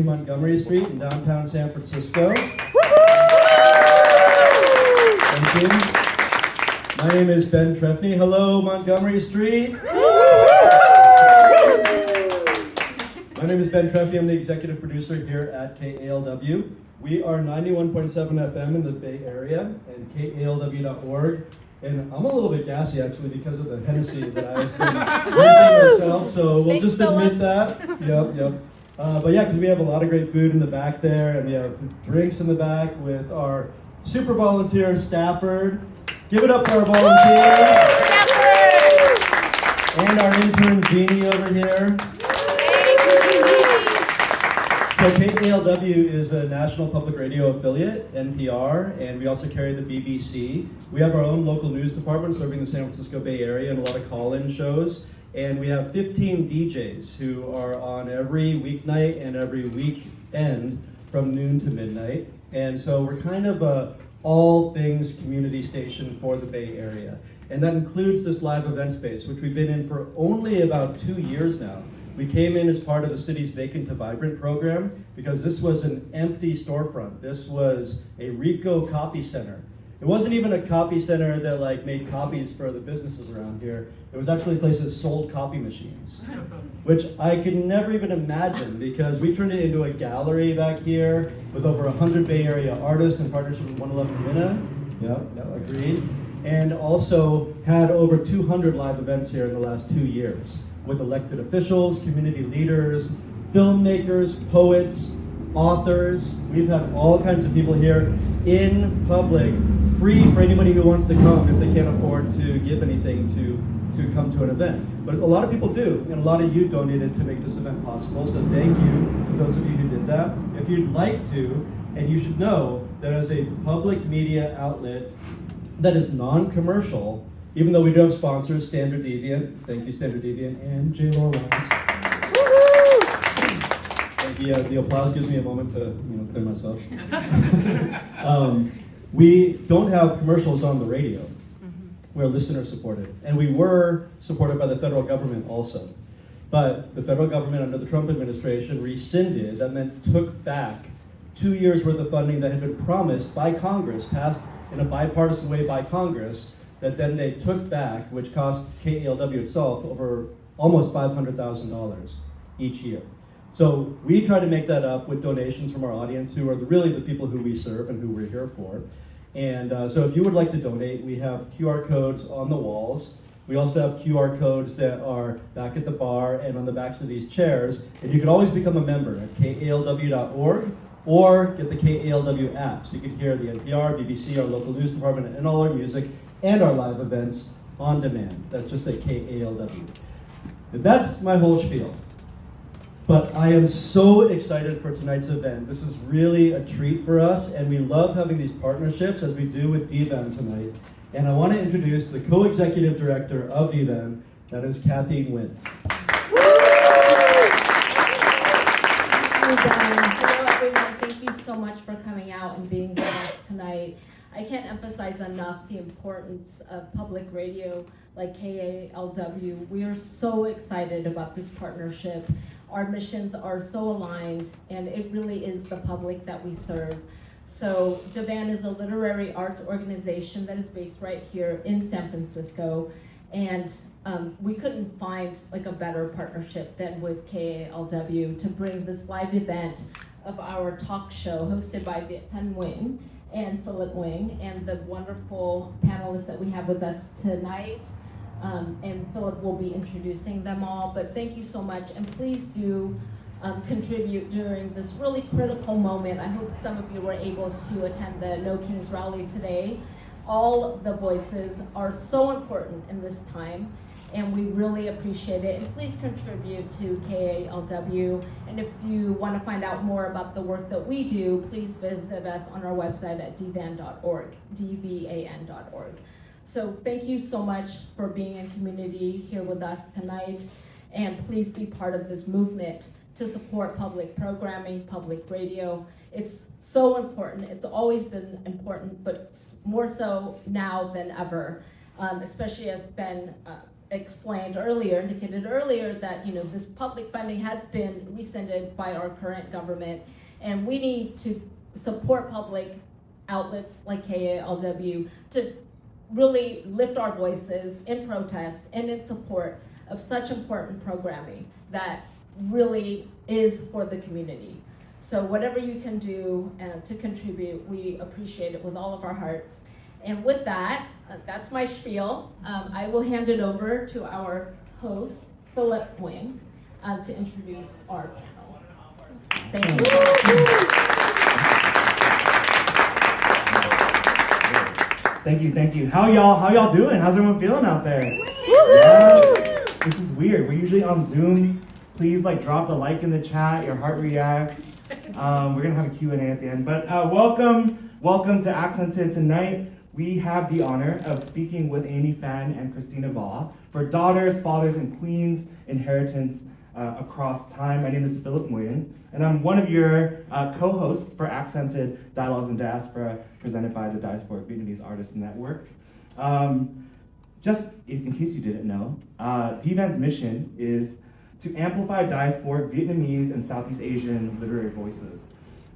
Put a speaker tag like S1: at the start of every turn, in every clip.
S1: Montgomery Street in downtown San Francisco. Thank you. My name is Ben Trefny. Hello, Montgomery Street. My name is Ben Trefny. I'm the executive producer here at KALW. We are 91.7 FM in the Bay Area and KALW.org. And I'm a little bit gassy actually because of the Hennessy that I've been drinking myself, so we'll just admit that. Yep. But yeah, because we have a lot of great food in the back there, and we have drinks in the back with our super volunteer Stafford. Give it up for our volunteer. And our intern Jeannie over here. So KALW is a national public radio affiliate, NPR, and we also carry the BBC. We have our own local news department serving the San Francisco Bay Area and a lot of call-in shows. And we have 15 DJs who are on every weeknight and every weekend from noon to midnight. And so we're kind of a all things community station for the Bay Area. And that includes this live event space, which we've been in for only about 2 years now. We came in as part of the city's Vacant to Vibrant program because this was an empty storefront. This was a Rico copy center. It wasn't even a copy center that made copies for the businesses around here. It was actually a place that sold copy machines, which I could never even imagine because we turned it into a gallery back here with over 100 Bay Area artists in partnership with 111 Minna. Yeah, agreed. And also had over 200 live events here in the last 2 years with elected officials, community leaders, filmmakers, poets, authors. We've had all kinds of people here in public, free for anybody who wants to come if they can't afford to give anything to come to an event. But a lot of people do, and a lot of you donated to make this event possible, so thank you to those of you who did that. If you'd like to, and you should know that as a public media outlet that is non-commercial, even though we do have sponsors, Standard Deviant, thank you Standard Deviant, and J. Law The applause gives me a moment to clear myself. We don't have commercials on the radio. We're listener supported. And we were supported by the federal government also. But the federal government under the Trump administration rescinded, that meant took back 2 years worth of funding that had been promised by Congress, passed in a bipartisan way by Congress, that then they took back, which cost KALW itself over almost $500,000 each year. So we try to make that up with donations from our audience, who are really the people who we serve and who we're here for. And so if you would like to donate, we have QR codes on the walls. We also have QR codes that are back at the bar and on the backs of these chairs. And you can always become a member at KALW.org or get the KALW app. So you can hear the NPR, BBC, our local news department, and all our music and our live events on demand. That's just at KALW. And that's my whole spiel. But I am so excited for tonight's event. This is really a treat for us, and we love having these partnerships as we do with DVAN tonight. And I want to introduce the co-executive director of DVAN, that is Kathy Nguyen.
S2: Hello everyone, thank you so much for coming out and being with us tonight. I can't emphasize enough the importance of public radio like KALW. We are so excited about this partnership. Our missions are so aligned, and it really is the public that we serve. So DVAN is a literary arts organization that is based right here in San Francisco, and we couldn't find a better partnership than with KALW to bring this live event of our talk show hosted by Viet Nguyen and Philip Nguyen, and the wonderful panelists that we have with us tonight. And Philip will be introducing them all, but thank you so much, and please do contribute during this really critical moment. I hope some of you were able to attend the No Kings rally today. All the voices are so important in this time, and we really appreciate it. And please contribute to KALW, and if you want to find out more about the work that we do, please visit us on our website at dvan.org, dvan.org. So thank you so much for being in community here with us tonight, and please be part of this movement to support public programming, public radio. It's so important. It's always been important, but more so now than ever, especially as Ben indicated earlier that this public funding has been rescinded by our current government, and we need to support public outlets like KALW to really lift our voices in protest and in support of such important programming that really is for the community. So whatever you can do to contribute, we appreciate it with all of our hearts. And with that, that's my spiel. I will hand it over to our host, Philip Nguyen, to introduce our panel. Thank you.
S3: Thank you. How y'all doing? How's everyone feeling out there? Yeah. This is weird. We're usually on Zoom. Please drop a like in the chat. Your heart reacts. We're gonna have a Q&A at the end. But welcome to Accented tonight. We have the honor of speaking with Aimee Phan and Christina Vo for Daughters, Fathers, and Queens Inheritance Across Time. My name is Philip Nguyen, and I'm one of your co-hosts for Accented Dialogues in Diaspora, presented by the Diasporic Vietnamese Artists Network. Just in case you didn't know, DVAN's mission is to amplify diasporic Vietnamese and Southeast Asian literary voices.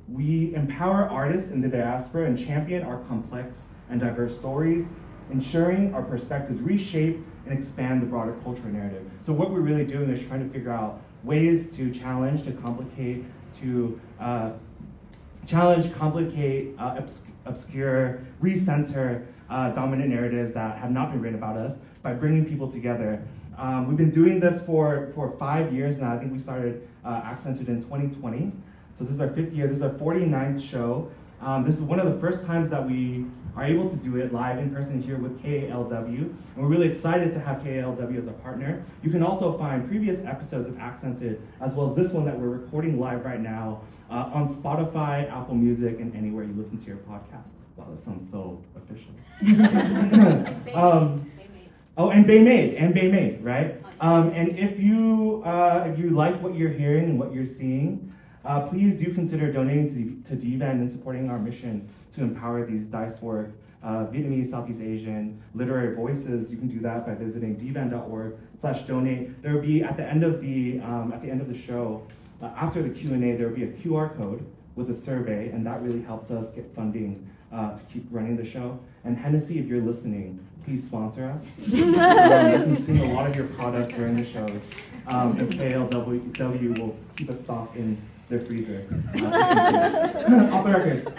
S3: We empower artists in the diaspora and champion our complex and diverse stories, ensuring our perspectives reshape and expand the broader cultural narrative. So what we're really doing is trying to figure out ways to challenge, complicate, obscure, recenter dominant narratives that have not been written about us by bringing people together. We've been doing this for 5 years now. I think we started Accented in 2020. So this is our 5th year. This is our 49th show. This is one of the first times that we are able to do it live in person here with KALW. And we're really excited to have KALW as a partner. You can also find previous episodes of Accented, as well as this one that we're recording live right now, on Spotify, Apple Music, and anywhere you listen to your podcast. Wow, that sounds so official. And Bay Made, right? And if you like what you're hearing and what you're seeing, please do consider donating to DVAN and supporting our mission to empower these diasporic Vietnamese, Southeast Asian literary voices. You can do that by visiting dvan.org/donate. There will be at the end of the show, after the Q&A, there will be a QR code with a survey, and that really helps us get funding to keep running the show. And Hennessy, if you're listening, please sponsor us. We consume a lot of your products during the shows, and KALW will keep a stock in their freezer. Off the record.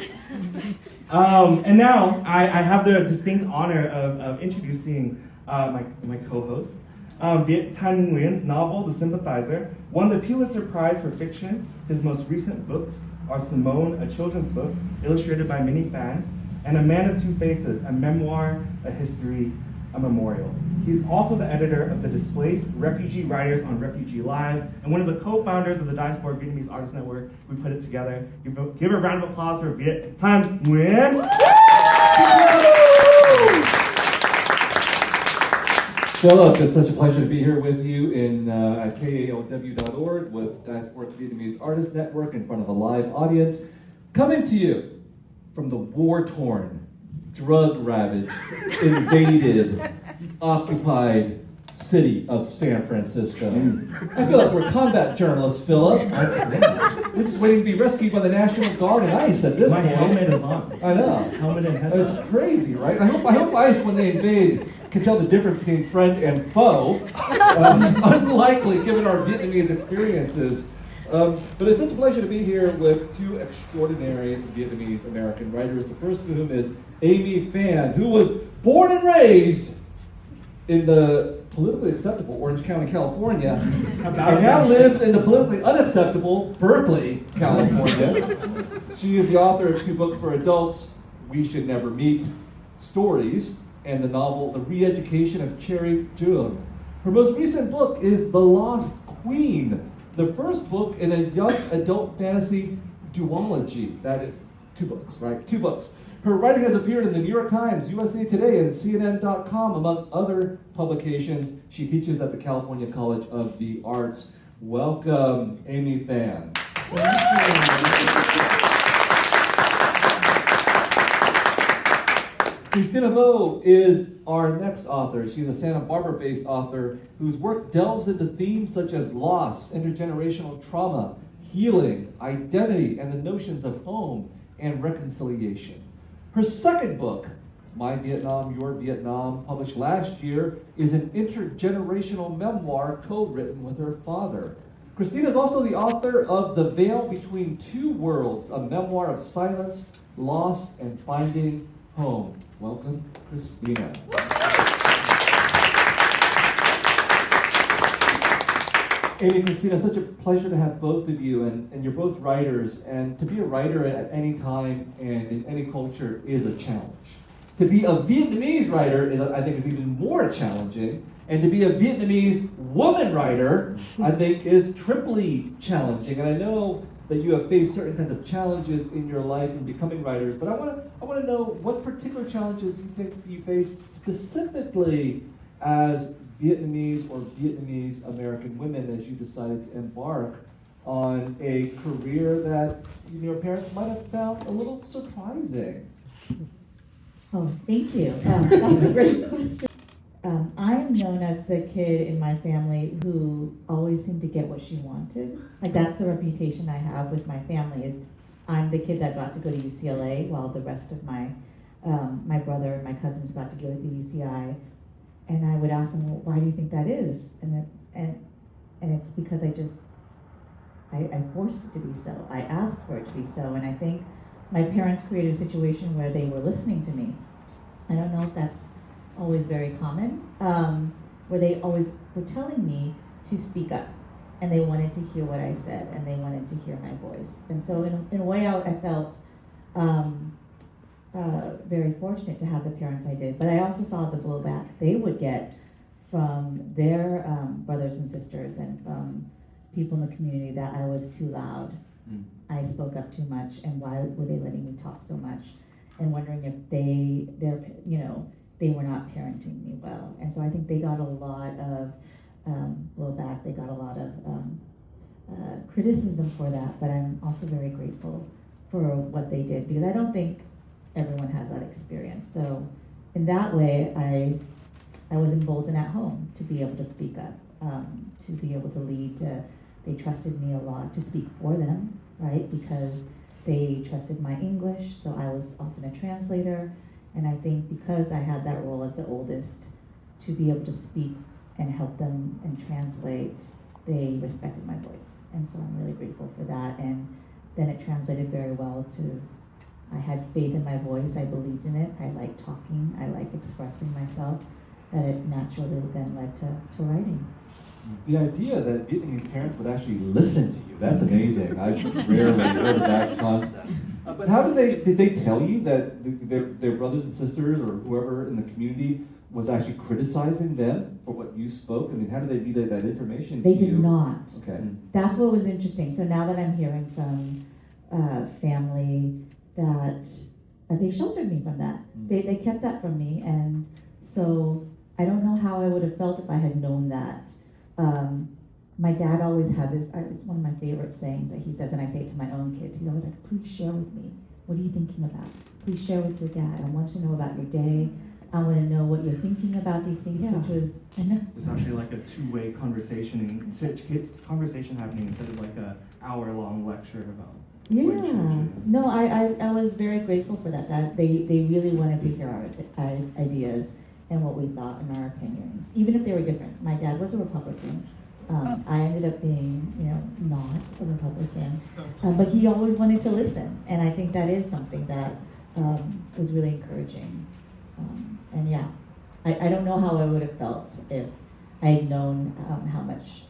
S3: And now I have the distinct honor of introducing my co-host. Viet Thanh Nguyen's novel, The Sympathizer, won the Pulitzer Prize for fiction. His most recent books are Simone, a children's book illustrated by Aimee Phan, and A Man of Two Faces, a memoir, a history, a memorial. He's also the editor of the Displaced Refugee Writers on Refugee Lives and one of the co-founders of the Diasporic Vietnamese Artists Network. We put it together. Give a round of applause for Viet Thanh Nguyen.
S4: Philip, it's such a pleasure to be here with you at KALW.org with Diasporic Vietnamese Artists Network in front of a live audience, coming to you from the war-torn, drug-ravaged, invaded, occupied city of San Francisco. I feel like we're combat journalists, Philip. We're just waiting to be rescued by the National Guard and ICE at this point.
S3: My helmet is on.
S4: I know.
S3: Helmet and headset.
S4: It's crazy, right? I hope ICE, when they invade, can tell the difference between friend and foe. Unlikely, given our Vietnamese experiences. But it's such a pleasure to be here with two extraordinary Vietnamese American writers. The first of whom is Aimee Phan, who was born and raised in the politically acceptable Orange County, California, and now lives in the politically unacceptable Berkeley, California. She is the author of 2 books for adults, We Should Never Meet Stories, and the novel The Reeducation of Cherry Truong. Her most recent book is The Lost Queen, the first book in a young adult fantasy duology. That is 2 books, right? 2 books. Her writing has appeared in the New York Times, USA Today, and CNN.com, among other publications. She teaches at the California College of the Arts. Welcome, Aimee Phan. Christina Vo is our next author. She's a Santa Barbara-based author whose work delves into themes such as loss, intergenerational trauma, healing, identity, and the notions of home and reconciliation. Her second book, My Vietnam, Your Vietnam, published last year, is an intergenerational memoir co-written with her father. Christina is also the author of The Veil Between Two Worlds, a memoir of silence, loss, and finding home. Welcome, Christina. Amy and Christina, such a pleasure to have both of you, and you're both writers, and to be a writer at any time and in any culture is a challenge. To be a Vietnamese writer, I think, is even more challenging, and to be a Vietnamese woman writer, I think, is triply challenging. And I know that you have faced certain kinds of challenges in your life in becoming writers, but I want to know what particular challenges you think you faced specifically as Vietnamese or Vietnamese American women as you decided to embark on a career that your parents might have found a little surprising.
S5: Oh, thank you. That's a great question. I'm known as the kid in my family who always seemed to get what she wanted. Like, that's the reputation I have with my family, is I'm the kid that got to go to UCLA while the rest of my brother and my cousins got to go to the UCI. And I would ask them, well, why do you think that is? And it's because I forced it to be so. I asked for it to be so. And I think my parents created a situation where they were listening to me. I don't know if that's always very common, where they always were telling me to speak up, and they wanted to hear what I said, and they wanted to hear my voice. And so in a way, I felt very fortunate to have the parents I did, but I also saw the blowback they would get from their brothers and sisters and from people in the community that I was too loud. I spoke up too much, and why were they letting me talk so much, and wondering if they were not parenting me well. And so I think they got a lot of blowback. They got a lot of criticism for that, but I'm also very grateful for what they did, because I don't think everyone has that experience. So in that way, I was emboldened at home to be able to speak up, to be able to lead. They trusted me a lot to speak for them, right? Because they trusted my English, so I was often a translator. And I think because I had that role as the oldest, to be able to speak and help them and translate, they respected my voice. And so I'm really grateful for that. And then it translated very well to, I had faith in my voice, I believed in it, I liked talking, I liked expressing myself, that it naturally then led to writing.
S4: The idea that Vietnamese parents would actually listen to you, that's amazing. I've rarely heard of that concept. But how did they tell you that their brothers and sisters or whoever in the community was actually criticizing them for what you spoke? I mean, how did they relay that information to
S5: They
S4: you?
S5: did not.
S4: Okay.
S5: That's what was interesting. So now that I'm hearing from family that they sheltered me from that. They kept that from me, and so I don't know how I would have felt if I had known that. My dad always had this, it's one of my favorite sayings that he says, and I say it to my own kids. He's always like, please share with me. What are you thinking about? Please share with your dad. I want to know about your day. I want to know what you're thinking about these things, which was, I know.
S3: It's actually like a two-way conversation happening instead of like a hour-long lecture about
S5: Yeah,
S3: what church is.
S5: no, I was very grateful for that they really wanted to hear our ideas and what we thought and our opinions, even if they were different. My dad was a Republican. I ended up being, not a Republican, but he always wanted to listen, and I think that is something that was really encouraging. And yeah, I don't know how I would have felt if I had known how much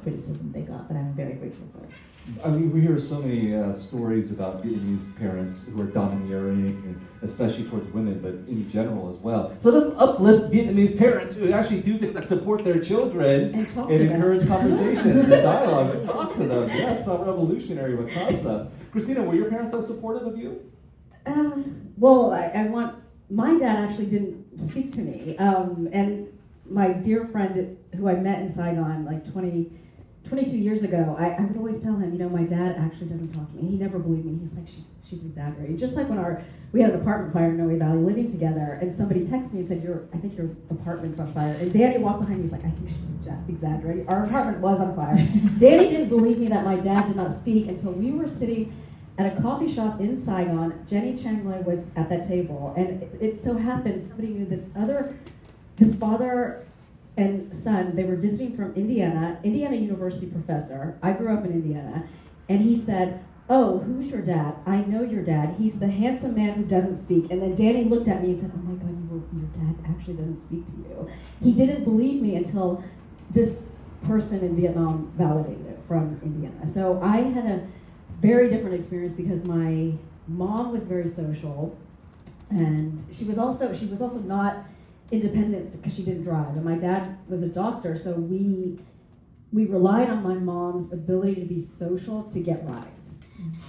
S5: criticism they got, but I'm very grateful for it.
S4: I mean, we hear so many stories about Vietnamese parents who are domineering, and especially towards women, but in general as well. So let's uplift Vietnamese parents who actually do things like support their children and encourage conversations and dialogue and talk to them. Yes, so revolutionary of a concept. Christina, were your parents as supportive of you?
S6: Well, my dad actually didn't speak to me. And my dear friend who I met in Saigon like 20 22 years ago, I would always tell him, my dad actually doesn't talk to me. He never believed me. He's like, she's exaggerating. Just like when we had an apartment fire in Noe Valley living together, and somebody texted me and said, I think your apartment's on fire. And Danny walked behind me, he's like, I think she's exaggerating. Our apartment was on fire. Danny didn't believe me that my dad did not speak until we were sitting at a coffee shop in Saigon. Jenny Changlei was at that table, and it so happened somebody knew his father and son. They were visiting from Indiana University professor. I grew up in Indiana, and he said, oh, who's your dad? I know your dad. He's the handsome man who doesn't speak. And then Danny looked at me and said, oh my God, your dad actually doesn't speak to you. He didn't believe me until this person in Vietnam validated it from Indiana. So I had a very different experience because my mom was very social, and she was also not independent because she didn't drive. And my dad was a doctor, so we relied on my mom's ability to be social to get rides,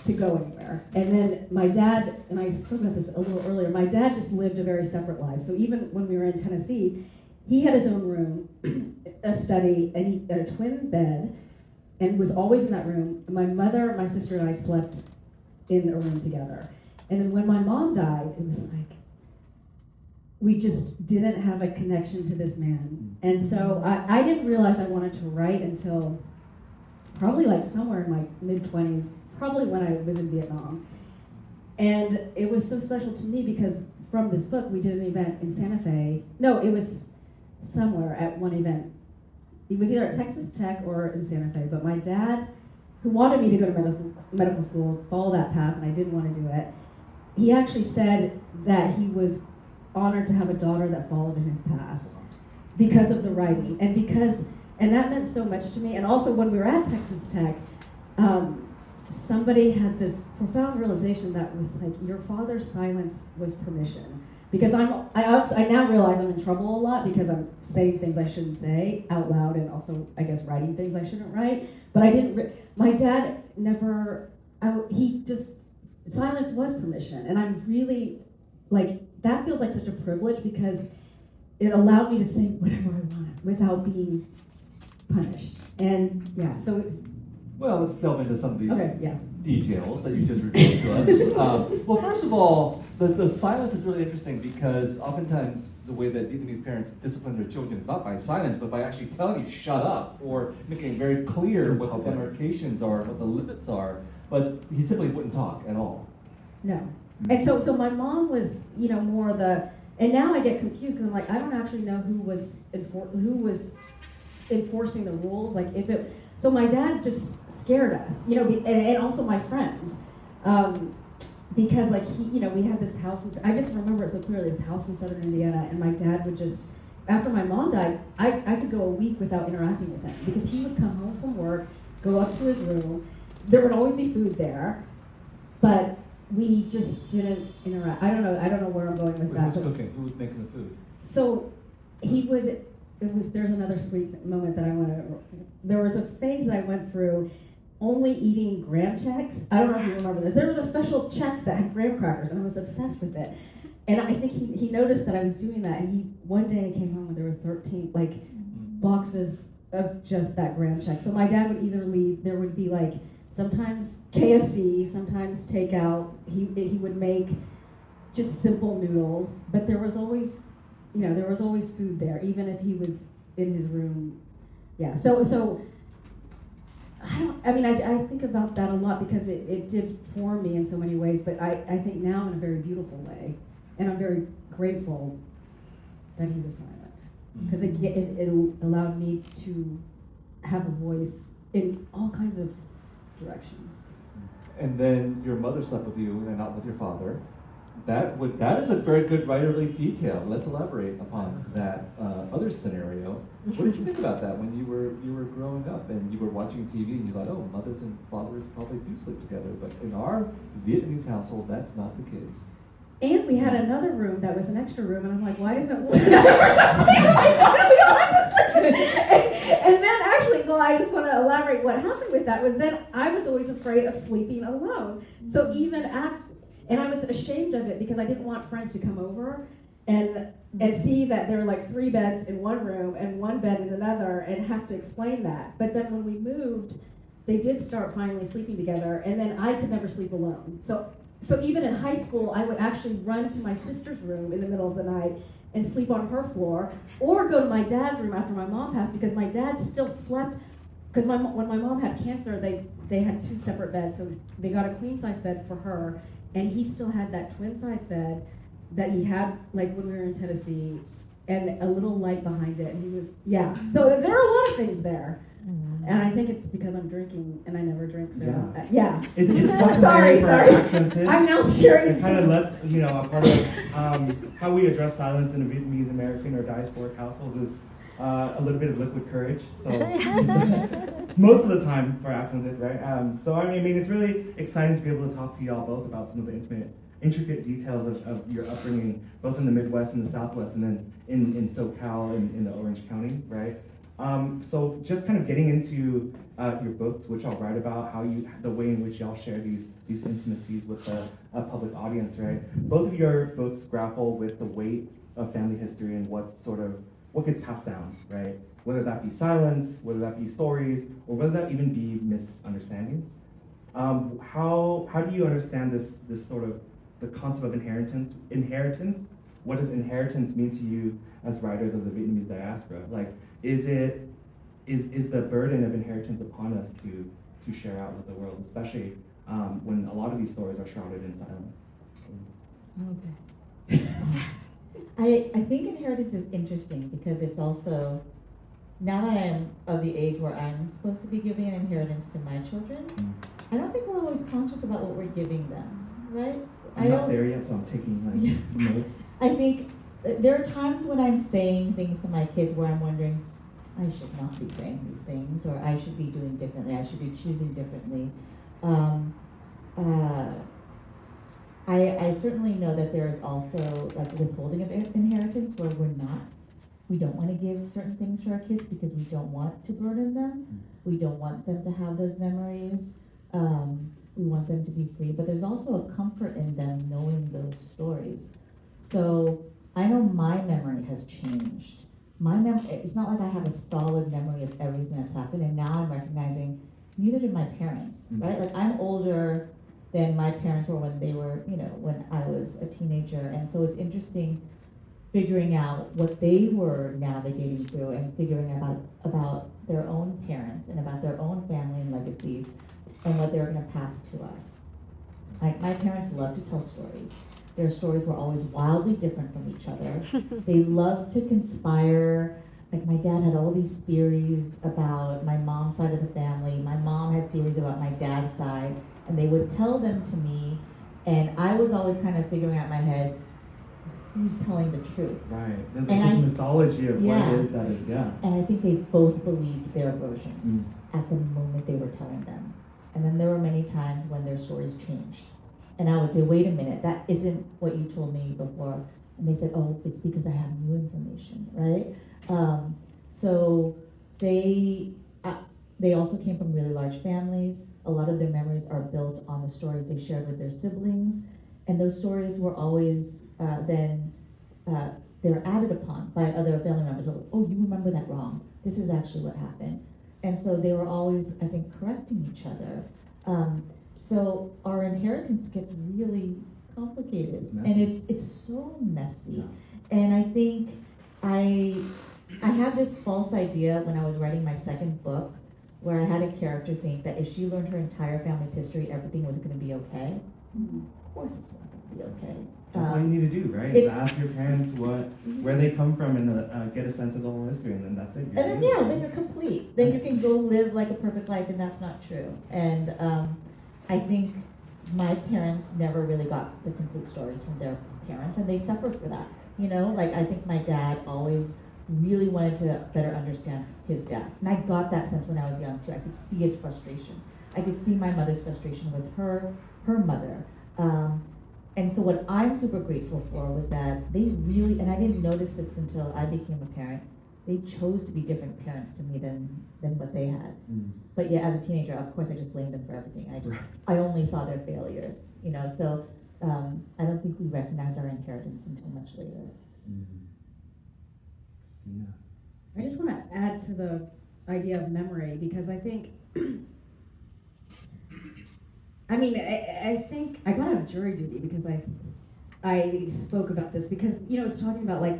S6: to go anywhere. And then my dad, and I spoke about this a little earlier, my dad just lived a very separate life. So even when we were in Tennessee, he had his own room, a study, and he had a twin bed, and was always in that room. My mother, my sister, and I slept in a room together. And then when my mom died, it was like, we just didn't have a connection to this man. And so I didn't realize I wanted to write until probably like somewhere in my mid-20s, probably when I was in Vietnam. And it was so special to me because from this book, we did an event in Santa Fe. No, it was somewhere at one event. It was either at Texas Tech or in Santa Fe, but my dad, who wanted me to go to medical school, follow that path, and I didn't want to do it, he actually said that he was honored to have a daughter that followed in his path because of the writing, and that meant so much to me. And also when we were at Texas Tech, somebody had this profound realization that was like, your father's silence was permission. Because I now realize I'm in trouble a lot because I'm saying things I shouldn't say out loud, and also I guess writing things I shouldn't write. But I didn't. My dad never. Silence was permission, and I'm really like that feels like such a privilege because it allowed me to say whatever I want without being punished. And yeah, so.
S4: Well, let's delve into some of these
S6: yeah.
S4: details that you just revealed to us. Well, first of all, the silence is really interesting because oftentimes the way that Vietnamese parents discipline their children is not by silence, but by actually telling you shut up or making it very clear what the demarcations are, what the limits are. But he simply wouldn't talk at all.
S6: No. And so my mom was, more and now I get confused because I'm like, I don't actually know who was enforcing the rules. Like so my dad just scared us, and also my friends, because like we had this house. I just remember it so clearly. This house in Southern Indiana, and my dad would just, after my mom died, I could go a week without interacting with him because he would come home from work, go up to his room. There would always be food there, but we just didn't interact. I don't know where I'm going with that.
S4: Who was cooking? Who was making the food?
S6: So he would. There's another sweet moment that I want to. There was a phase that I went through, only eating graham checks. I don't know if you remember this. There was a special Chex that had graham crackers, and I was obsessed with it. And I think he noticed that I was doing that, and one day came home and there were 13 boxes of just that graham check. So my dad would either leave. There would be sometimes KFC, sometimes takeout. He would make just simple noodles, but there was always. There was always food there, even if he was in his room. Yeah, so I think about that a lot because it did form me in so many ways, but I think now in a very beautiful way. And I'm very grateful that he was silent because it allowed me to have a voice in all kinds of directions.
S4: And then your mother slept with you and not with your father. That is a very good writerly detail. Let's elaborate upon that other scenario. What did you think about that when you were growing up and you were watching TV and you thought, oh, mothers and fathers probably do sleep together, but in our Vietnamese household, that's not the case.
S6: And we had another room that was an extra room, and I'm like, why isn't And then actually, I just want to elaborate what happened with that was then I was always afraid of sleeping alone. So even after. And I was ashamed of it because I didn't want friends to come over. and see that there are like 3 beds in one room and 1 bed in another, and have to explain that. But then when we moved, they did start finally sleeping together, and then I could never sleep alone. So even in high school, I would actually run to my sister's room in the middle of the night and sleep on her floor, or go to my dad's room after my mom passed, because my dad still slept, because when my mom had cancer, they had 2 separate beds, so they got a queen size bed for her, and he still had that twin size bed that he had like when we were in Tennessee, and a little light behind it, and he was, yeah. So there are a lot of things there. And I think it's because I'm drinking, and I never drink, so yeah.
S3: It's
S6: sorry.
S3: Accented.
S6: I'm now sharing.
S3: It kind of lets, a part of how we address silence in a Vietnamese American or diasporic household is a little bit of liquid courage. So it's most of the time for Accented, right? So I mean, it's really exciting to be able to talk to y'all both about some of the intricate details of your upbringing, both in the Midwest and the Southwest, and then in SoCal and in the Orange County, right? So just kind of getting into your books, which I'll write about, the way in which y'all share these intimacies with the public audience, right? Both of your books grapple with the weight of family history and what gets passed down, right? Whether that be silence, whether that be stories, or whether that even be misunderstandings. How do you understand this sort of the concept of inheritance? What does inheritance mean to you as writers of the Vietnamese diaspora? Like, is the burden of inheritance upon us to share out with the world, especially when a lot of these stories are shrouded in silence?
S5: Okay. I think inheritance is interesting because it's also, now that I am of the age where I'm supposed to be giving an inheritance to my children, I don't think we're always conscious about what we're giving them, right?
S3: I'm not there yet, so I'm taking notes.
S5: I think there are times when I'm saying things to my kids where I'm wondering, I should not be saying these things, or I should be doing differently, I should be choosing differently. I certainly know that there is also like withholding of inheritance where we don't want to give certain things to our kids because we don't want to burden them. We don't want them to have those memories. We want them to be free, but there's also a comfort in them knowing those stories. So I know my memory has changed. It's not like I have a solid memory of everything that's happened, and now I'm recognizing neither did my parents, right? Like I'm older than my parents were when they were, when I was a teenager, and so it's interesting figuring out what they were navigating through and figuring out about their own parents and about their own family and legacies and what they were going to pass to us. Like my parents loved to tell stories. Their stories were always wildly different from each other. They loved to conspire. Like my dad had all these theories about my mom's side of the family. My mom had theories about my dad's side, and they would tell them to me, and I was always kind of figuring out in my head, who's telling the truth?
S3: Right. This mythology of what it is that is,
S5: And I think they both believed their versions at the moment they were telling them. And then there were many times when their stories changed. And I would say, wait a minute, that isn't what you told me before. And they said, oh, it's because I have new information, right? So they also came from really large families. A lot of their memories are built on the stories they shared with their siblings. And those stories were always they were added upon by other family members. Oh, you remember that wrong. This is actually what happened. And so they were always, I think, correcting each other. So our inheritance gets really complicated, and it's so messy. And I think I had this false idea when I was writing my second book, where I had a character think that if she learned her entire family's history, everything was going to be okay. Of course, it's not going to be okay.
S3: That's all you need to do, right? Is ask your parents where they come from and get a sense of the whole history, and then that's it.
S5: Then you're complete. Then you can go live like a perfect life, and that's not true. And I think my parents never really got the complete stories from their parents, and they suffered for that. Like I think my dad always really wanted to better understand his dad, and I got that sense when I was young too. I could see his frustration. I could see my mother's frustration with her mother. And so what I'm super grateful for was that they really, and I didn't notice this until I became a parent, they chose to be different parents to me than what they had. But yeah, as a teenager, of course, I just blamed them for everything. I only saw their failures, so I don't think we recognize our inheritance until much later.
S3: Christina.
S6: I just want to add to the idea of memory because I think, I think I got out of jury duty because I spoke about this because it's talking about like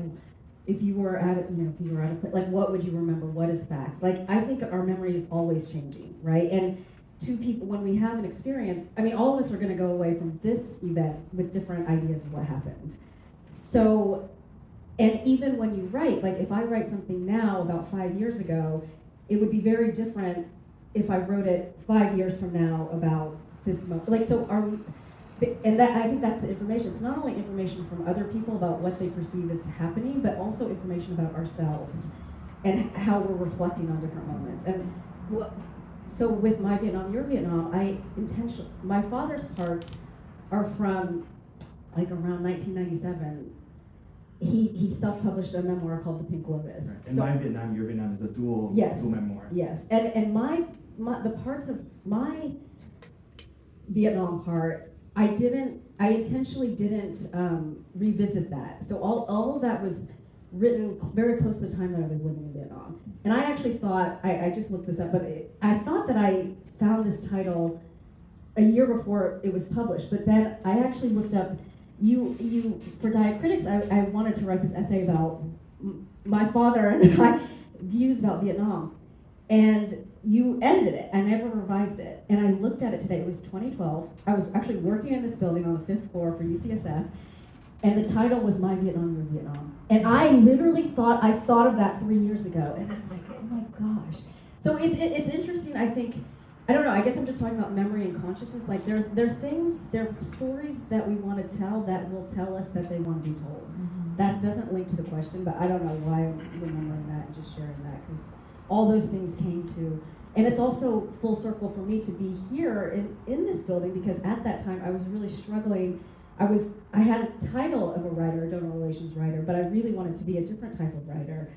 S6: if you were at a place, like what would you remember? What is fact? Like I think our memory is always changing, right? And two people when we have an experience, all of us are going to go away from this event with different ideas of what happened. So. And even when you write, like if I write something now about 5 years ago, it would be very different if I wrote it 5 years from now about this moment. Like and that I think that's the information. It's not only information from other people about what they perceive as happening, but also information about ourselves and how we're reflecting on different moments. And so with my Vietnam, your Vietnam, my father's parts are from like around 1997. He self-published a memoir called The Pink Lotus.
S3: Right. And My Vietnam, Your Vietnam is a dual memoir.
S6: Yes, and the parts of my Vietnam part, I intentionally didn't revisit that. So all of that was written very close to the time that I was living in Vietnam. And I actually thought, I just looked this up, but I thought that I found this title a year before it was published, but then I actually looked up you for Diacritics, I wanted to write this essay about my father and my views about Vietnam. And you edited it. I never revised it. And I looked at it today. It was 2012. I was actually working in this building on the 5th floor for UCSF. And the title was My Vietnam, Your Vietnam. And I literally thought of that 3 years ago. And I'm like, oh my gosh. So it's interesting, I think. I don't know, I guess I'm just talking about memory and consciousness. Like there are stories that we want to tell that will tell us that they want to be told. Mm-hmm. That doesn't link to the question, but I don't know why I'm remembering that and just sharing that, because all those things came to, and it's also full circle for me to be here in this building, because at that time I was really struggling. I had a title of a writer, a donor relations writer, but I really wanted to be a different type of writer.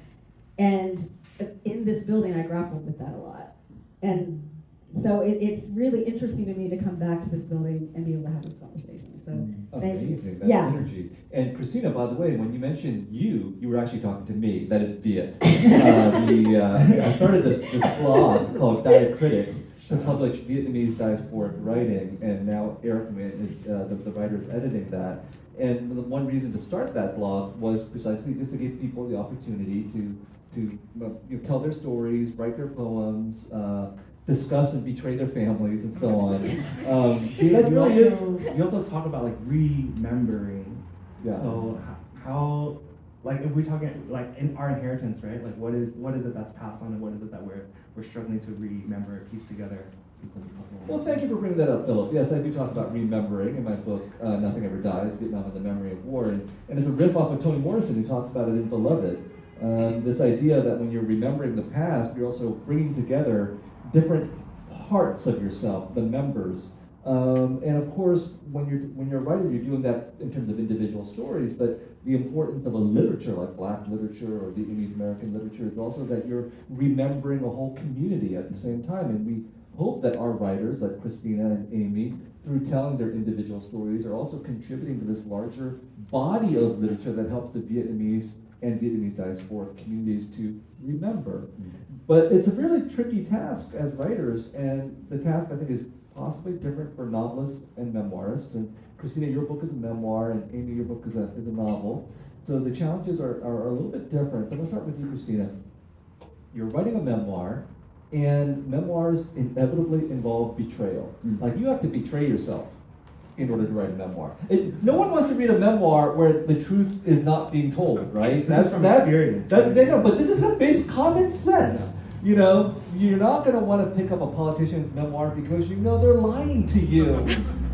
S6: And in this building I grappled with that a lot. And so it's really interesting to me to come back to this building and be able to have this conversation. So thank you.
S4: Amazing, that's synergy. And Christina, by the way, when you mentioned you were actually talking to me. That is Viet. I started this blog called Diacritics to publish Vietnamese diasporic writing, and now Eric Nguyen is the writer is editing that. And the one reason to start that blog was precisely just to give people the opportunity to tell their stories, write their poems, discuss and betray their families, and so on.
S3: You also talk about like remembering.
S4: Yeah.
S3: So how, like if we're talking like in our inheritance, right? Like what is it that's passed on, and what is it that we're struggling to remember, piece together?
S4: Well, thank you for bringing that up, Philip. Yes, I do talk about remembering in my book, Nothing Ever Dies, Vietnam and the Memory of War. And it's a riff off of Toni Morrison, who talks about it in Beloved. This idea that when you're remembering the past, you're also bringing together different parts of yourself, the members. And of course, when you're writing, you're doing that in terms of individual stories, but the importance of a literature like Black literature or Vietnamese American literature is also that you're remembering a whole community at the same time. And we hope that our writers, like Christina and Amy, through telling their individual stories, are also contributing to this larger body of literature that helps the Vietnamese and Vietnamese diasporic communities to remember. But it's a really tricky task as writers, and the task, I think, is possibly different for novelists and memoirists. And Christina, your book is a memoir, and Amy, your book is a novel. So the challenges are a little bit different. So I'm going to start with you, Christina. You're writing a memoir, and memoirs inevitably involve betrayal. Like, you have to betray yourself in order to write a memoir. No one wants to read a memoir where the truth is not being told, right?
S3: That's experience.
S4: No, but this is a basic common sense. You know, you're not going to want to pick up a politician's memoir because you know they're lying to you.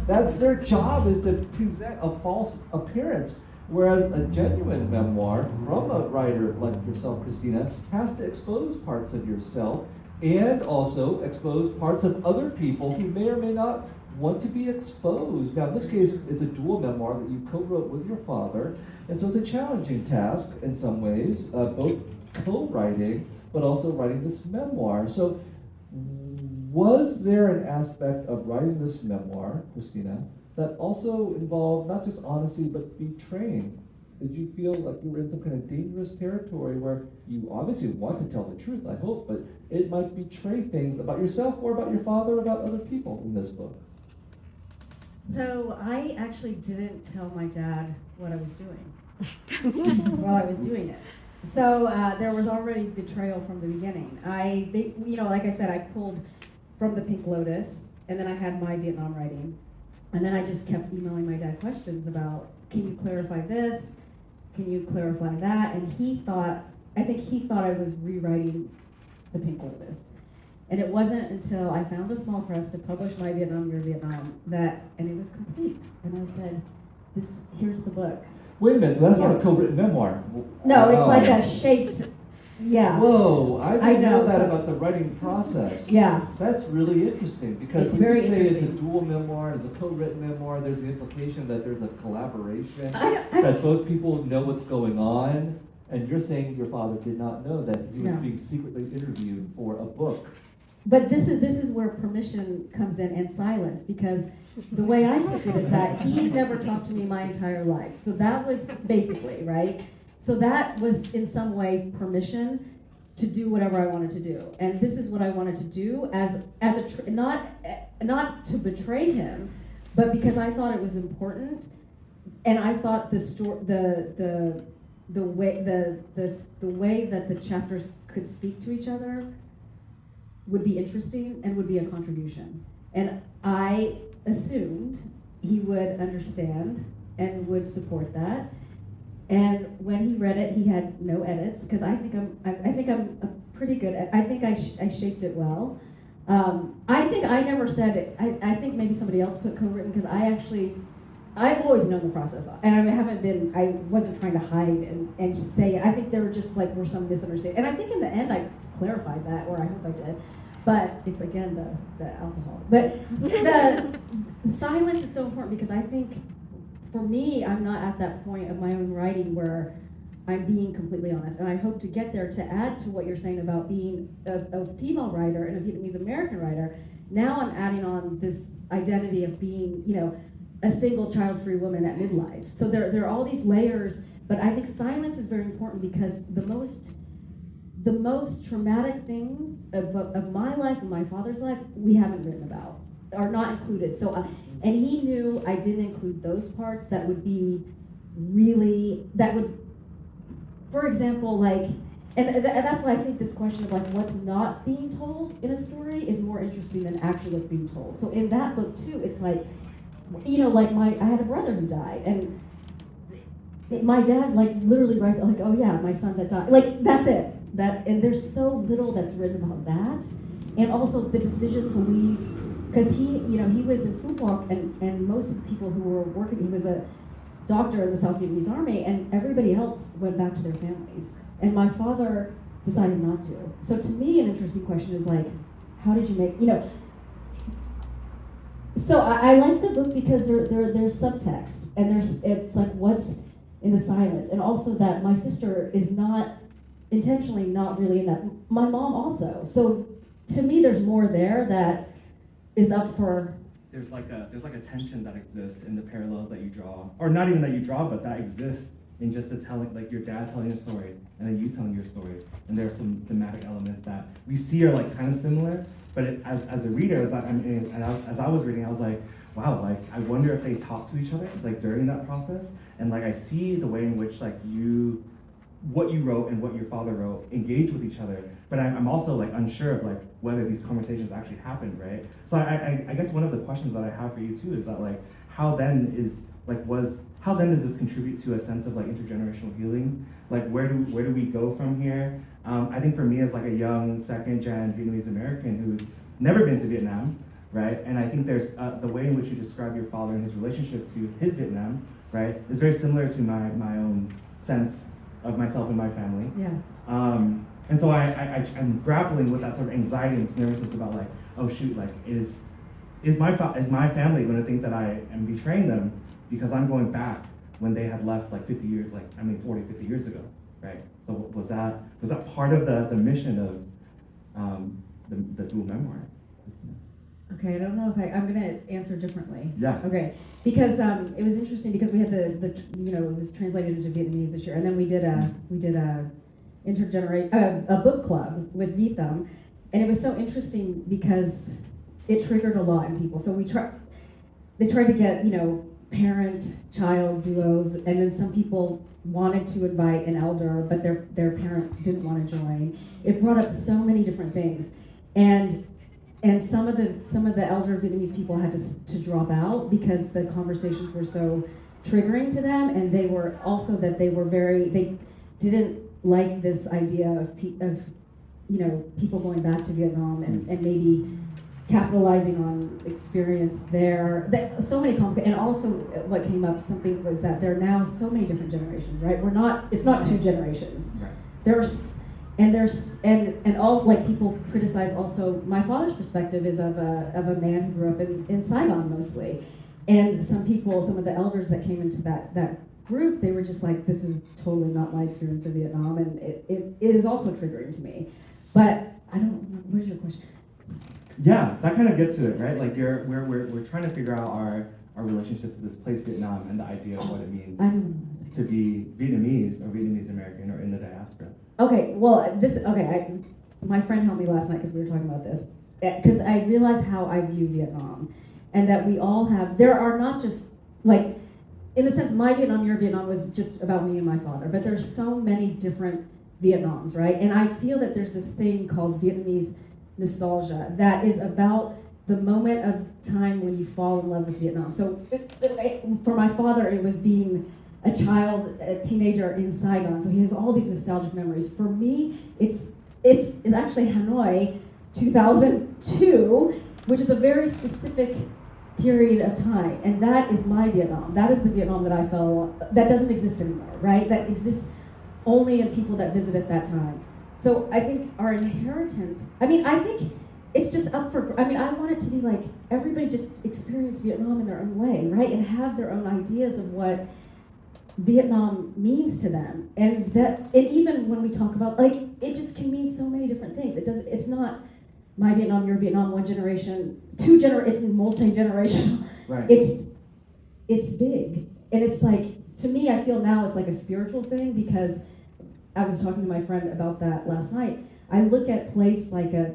S4: That's their job, is to present a false appearance. Whereas a genuine memoir from a writer like yourself, Christina, has to expose parts of yourself and also expose parts of other people who may or may not want to be exposed. Now, in this case, it's a dual memoir that you co-wrote with your father, and so it's a challenging task in some ways, both co-writing, but also writing this memoir. So, was there an aspect of writing this memoir, Christina, that also involved not just honesty, but betraying Did you feel like you were in some kind of dangerous territory where you obviously want to tell the truth, I hope, but it might betray things about yourself or about your father or about other people in this book?
S6: So I actually didn't tell my dad what I was doing while I was doing it. So there was already betrayal from the beginning. Like I said, I pulled from the Pink Lotus, and then I had my Vietnam writing, and then I just kept emailing my dad questions about, can you clarify this? Can you clarify that? And I think he thought I was rewriting the Pink Lotus. And it wasn't until I found a small press to publish my Vietnam, Your Vietnam, and it was complete. And I said, here's the book.
S4: Wait a minute, so that's not a co-written memoir.
S6: No, it's like a shaped, yeah.
S4: Whoa, I didn't know
S6: know,
S4: that
S6: so-
S4: about the writing process.
S6: Yeah.
S4: That's really interesting, because
S6: It's
S4: when you
S6: very
S4: say it's a
S6: interesting.
S4: dual memoir, it's a co-written memoir, there's the implication that there's a collaboration,
S6: I-
S4: that both people know what's going on, and you're saying your father did not know that he was
S6: No.
S4: being secretly interviewed for a book.
S6: But this is where permission comes in, and silence, because the way I took it is that he's never talked to me my entire life. So that was basically, right? So that was in some way permission to do whatever I wanted to do. And this is what I wanted to do not to betray him, but because I thought it was important, and I thought the way that the chapters could speak to each other would be interesting and would be a contribution. And I assumed he would understand and would support that. And when he read it, he had no edits, because I think I'm a pretty good I think I shaped it well. I think I never said it. I think maybe somebody else put co-written, because I've always known the process, and I wasn't trying to hide and say it. I think there were some misunderstandings. And I think in the end I clarified that, or I hope I did. But it's again the alcohol. But the silence is so important, because I think for me, I'm not at that point of my own writing where I'm being completely honest. And I hope to get there, to add to what you're saying about being a female writer and a Vietnamese American writer. Now I'm adding on this identity of being, a single child-free woman at midlife. So there are all these layers, but I think silence is very important, because the most traumatic things of my life and my father's life, we haven't written about, are not included. So, and he knew I didn't include those parts that would, for example, and that's why I think this question of what's not being told in a story is more interesting than actually what's being told. So in that book too, it's I had a brother who died, and my dad literally writes oh yeah, my son that died, that's it. And there's so little that's written about that, and also the decision to leave, because he was in Phu Quoc, and most of the people who were working, he was a doctor in the South Vietnamese Army, and everybody else went back to their families, and my father decided not to. So to me, an interesting question is how did you make, So I like the book because there's subtext, and it's what's in the silence, and also that my sister is not intentionally not really in that. My mom also. So to me, there's more there that is up for.
S3: There's like a tension that exists in the parallels that you draw, or not even that you draw, but that exists in just the telling, your dad telling your story and then you telling your story. And there are some thematic elements that we see are kind of similar, but as a reader, as I was reading, I was like, wow, I wonder if they talk to each other during that process, and I see the way in which what you wrote and what your father wrote engage with each other, but I'm also unsure of whether these conversations actually happened, right? So I guess one of the questions that I have for you too is that how then does this contribute to a sense of intergenerational healing? Where do we go from here? I think for me as a young second-gen Vietnamese American who's never been to Vietnam, right? And I think there's the way in which you describe your father and his relationship to his Vietnam, right, is very similar to my own sense of myself and my family.
S6: Yeah.
S3: And so I'm grappling with that sort of anxiety and nervousness about oh shoot, is my family going to think that I am betraying them because I'm going back when they had left 40, 50 years ago, right? So was that part of the mission of the dual memoir?
S6: Okay, I don't know if I'm gonna answer differently.
S3: Yeah.
S6: Okay, because it was interesting because we had the it was translated into Vietnamese this year, and then we did a a book club with Vietnam, and it was so interesting because it triggered a lot in people. So they tried to get parent-child duos, and then some people wanted to invite an elder, but their parent didn't want to join. It brought up so many different things, and some of the elder Vietnamese people had to drop out because the conversations were so triggering to them, and they were also that they didn't like this idea of people going back to Vietnam and maybe capitalizing on experience there. So many and also what came up something was that there are now so many different generations, right? It's not two generations.
S3: Right.
S6: And all like people criticize also my father's perspective is of a man who grew up in Saigon mostly. And some of the elders that came into that group, they were just like, this is totally not my experience of Vietnam, and it is also triggering to me. But where's your question?
S3: Yeah, that kind of gets to it, right? Like we're trying to figure out our relationship to this place, Vietnam, and the idea of what it means to be Vietnamese or Vietnamese American or in the diaspora.
S6: Okay, well, my friend helped me last night because we were talking about this. Because I realized how I view Vietnam, and that we all there are not just, like, in the sense, my Vietnam, your Vietnam was just about me and my father, but there's so many different Vietnams, right? And I feel that there's this thing called Vietnamese nostalgia that is about the moment of time when you fall in love with Vietnam. So for my father, it was being a child, a teenager in Saigon. So he has all these nostalgic memories. For me, it's actually Hanoi 2002, which is a very specific period of time. And that is my Vietnam. That is the Vietnam that doesn't exist anymore, right? That exists only in people that visit at that time. So I think our inheritance, I think it's just I want it to be like everybody just experience Vietnam in their own way, right? And have their own ideas of what Vietnam means to them. And even when we talk about, like, it just can mean so many different things. It's not my Vietnam, your Vietnam, one generation, it's multi-generational.
S3: Right.
S6: It's big. And it's like, to me, I feel now it's like a spiritual thing because I was talking to my friend about that last night. I look at place like a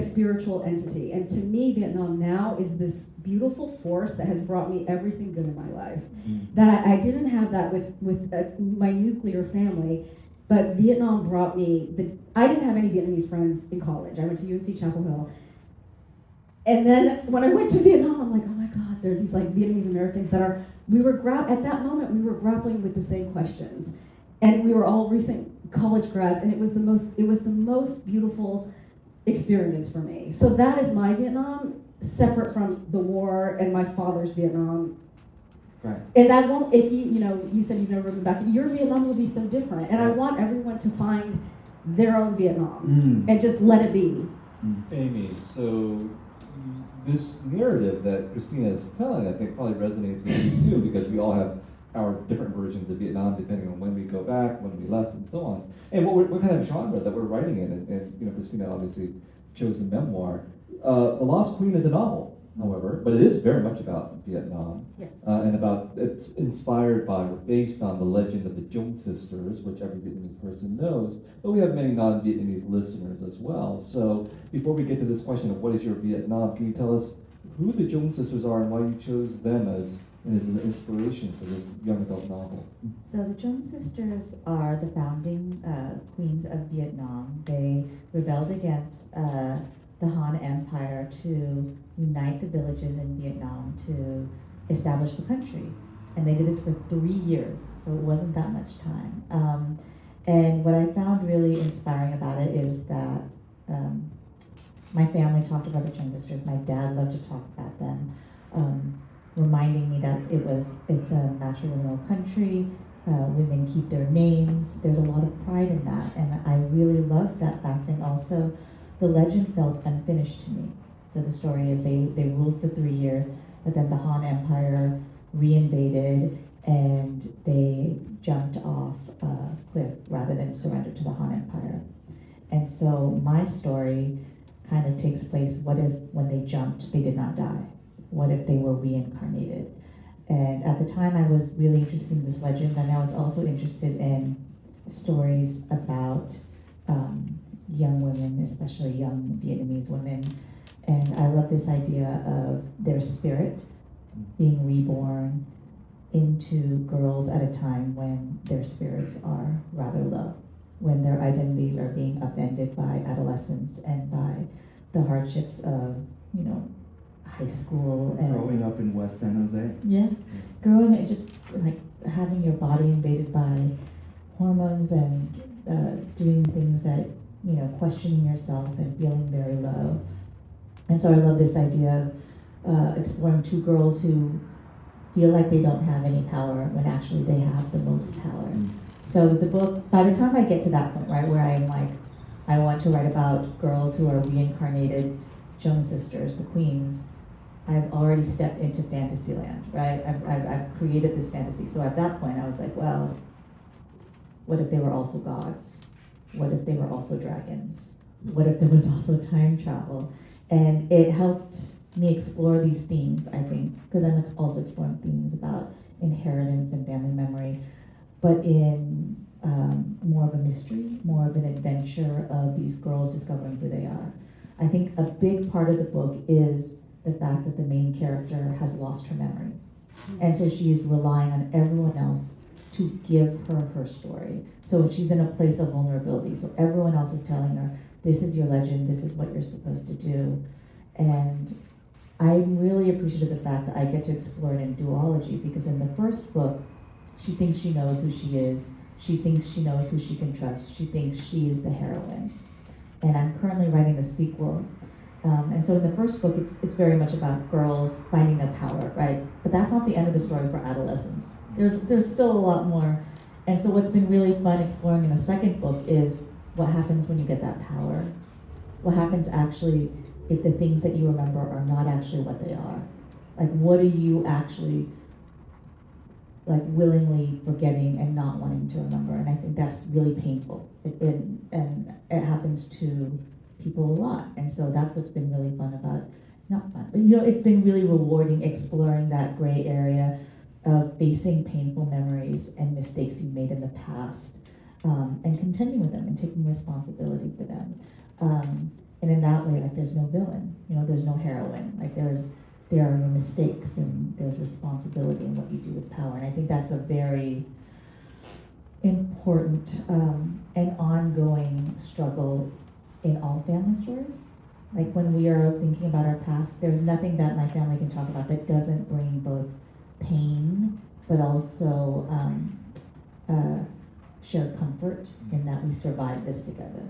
S6: spiritual entity, and to me, Vietnam now is this beautiful force that has brought me everything good in my life. That I didn't have that with my nuclear family, but Vietnam brought me I didn't have any Vietnamese friends in college. I went to UNC Chapel Hill, and then when I went to Vietnam, I'm like, oh my God, there are these like Vietnamese Americans that at that moment we were grappling with the same questions. And we were all recent college grads, and it was the most beautiful experience for me. So that is my Vietnam, separate from the war and my father's Vietnam.
S3: Right.
S6: And that won't, if you said you've never been back, your Vietnam will be so different. And I want everyone to find their own Vietnam and just let it be.
S4: Amy, so this narrative that Christina is telling, I think probably resonates with you too, because we all have our different versions of Vietnam depending on when we go back, when we left, and so on. And what kind of genre that we're writing in, and Christina obviously chose a memoir. The Lost Queen is a novel, however, but it is very much about Vietnam.
S6: Yes.
S4: It's inspired by, or based on the legend of the Trung sisters, which every Vietnamese person knows, but we have many non-Vietnamese listeners as well. So before we get to this question of what is your Vietnam, can you tell us who the Trung sisters are and why you chose them as an inspiration for this young adult novel?
S5: So the Trung sisters are the founding queens of Vietnam. They rebelled against the Han Empire to unite the villages in Vietnam to establish the country. And they did this for 3 years, so it wasn't that much time. And what I found really inspiring about it is that my family talked about the Trung sisters. My dad loved to talk about them. Reminding me that it's a matrilineal country, women keep their names, there's a lot of pride in that, and I really loved that fact, and also the legend felt unfinished to me. So the story is they ruled for 3 years, but then the Han Empire reinvaded and they jumped off a cliff rather than surrender to the Han Empire. And so my story kind of takes place, what if when they jumped, And at the time, I was really interested in this legend, and I was also interested in stories about young women, especially young Vietnamese women. And I love this idea of their spirit being reborn into girls at a time when their spirits are rather low, when their identities are being upended by adolescence and by the hardships of, high school and
S3: Growing up in West San Jose.
S5: yeah, growing and just like having your body invaded by hormones and doing things that, questioning yourself and feeling very low. And so I love this idea of exploring two girls who feel like they don't have any power when actually they have the most power. So the book, by the time I get to that point, right, where I'm like, I want to write about girls who are reincarnated Jones sisters, the queens, I've already stepped into fantasy land, right? I've created this fantasy. So at that point, I was like, well, what if they were also gods? What if they were also dragons? What if there was also time travel? And it helped me explore these themes, I think, because I'm also exploring themes about inheritance and family memory, but in more of a mystery, more of an adventure of these girls discovering who they are. I think a big part of the book is the fact that the main character has lost her memory. And so she is relying on everyone else to give her her story. So she's in a place of vulnerability. So everyone else is telling her, this is your legend, this is what you're supposed to do. And I'm really appreciative of the fact that I get to explore it in duology, because in the first book, she thinks she knows who she is. She thinks she knows who she can trust. She thinks she is the heroine. And I'm currently writing the sequel. And so in the first book, it's very much about girls finding their power, right? But that's not the end of the story for adolescents. There's still a lot more. And so what's been really fun exploring in the second book is what happens when you get that power. What happens actually if the things that you remember are not actually what they are? Like, what are you actually willingly forgetting and not wanting to remember? And I think that's really painful. And it happens to people a lot. And so that's what's been really fun about, not fun, but it's been really rewarding exploring that gray area of facing painful memories and mistakes you made in the past, and contending with them and taking responsibility for them. And in that way, there's no villain, there's no heroine. There are no mistakes, and there's responsibility in what you do with power. And I think that's a very important and ongoing struggle in all family stories. Like when we are thinking about our past, there's nothing that my family can talk about that doesn't bring both pain, but also shared comfort in that we survived this together.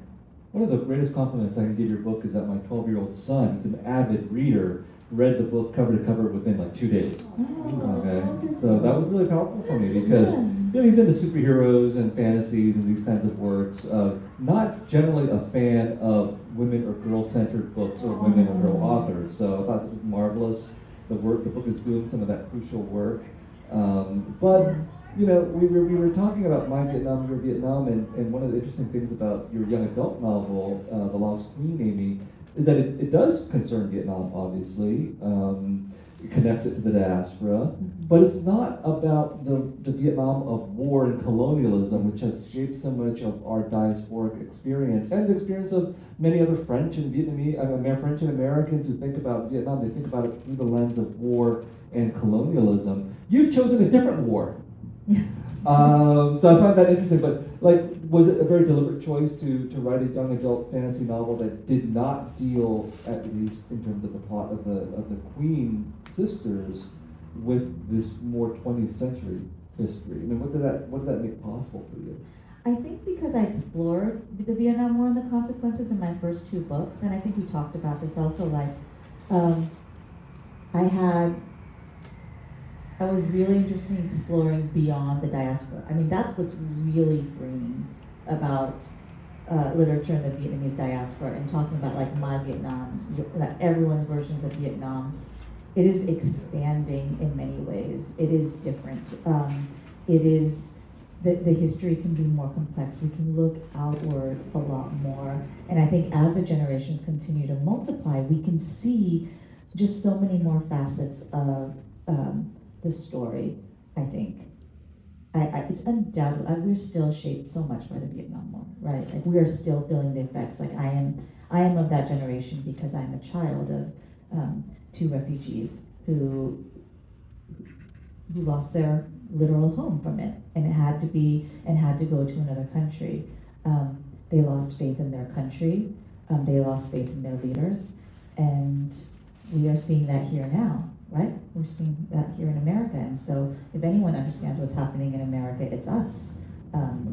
S4: One of the greatest compliments I can give your book is that my 12-year-old son, who's an avid reader, read the book cover to cover within 2 days. Okay, so that was really powerful for me because he's into superheroes and fantasies and these kinds of works. Not generally a fan of women or girl-centered books or women or girl authors. So I thought it was marvelous. The book is doing some of that crucial work. But we were talking about My Vietnam, Your Vietnam, and one of the interesting things about your young adult novel, The Lost Queen, Amy, is that it does concern Vietnam, obviously. It connects it to the diaspora, but it's not about the Vietnam of war and colonialism, which has shaped so much of our diasporic experience and the experience of many other French and French and Americans who think about Vietnam. They think about it through the lens of war and colonialism. You've chosen a different war. So I find that interesting, but was it a very deliberate choice to write a young adult fantasy novel that did not deal, at least in terms of the plot of the Queen sisters, with this more 20th century history? I mean, what did that make possible for you?
S5: I think because I explored the Vietnam War and the consequences in my first 2 books, and I think we talked about this also, I was really interested in exploring beyond the diaspora. I mean, that's what's really freeing about literature in the Vietnamese diaspora, and talking about My Vietnam, everyone's versions of Vietnam. It is expanding in many ways. It is different. It is, the history can be more complex. We can look outward a lot more. And I think as the generations continue to multiply, we can see just so many more facets of the story, I think. It's undoubtedly, we're still shaped so much by the Vietnam War, right? Like we are still feeling the effects. Like I am of that generation because I'm a child of two refugees who lost their literal home from it, and it had to go to another country. They lost faith in their country. They lost faith in their leaders, and we are seeing that here now, right? We're seeing that here in America, and so if anyone understands what's happening in America, it's us.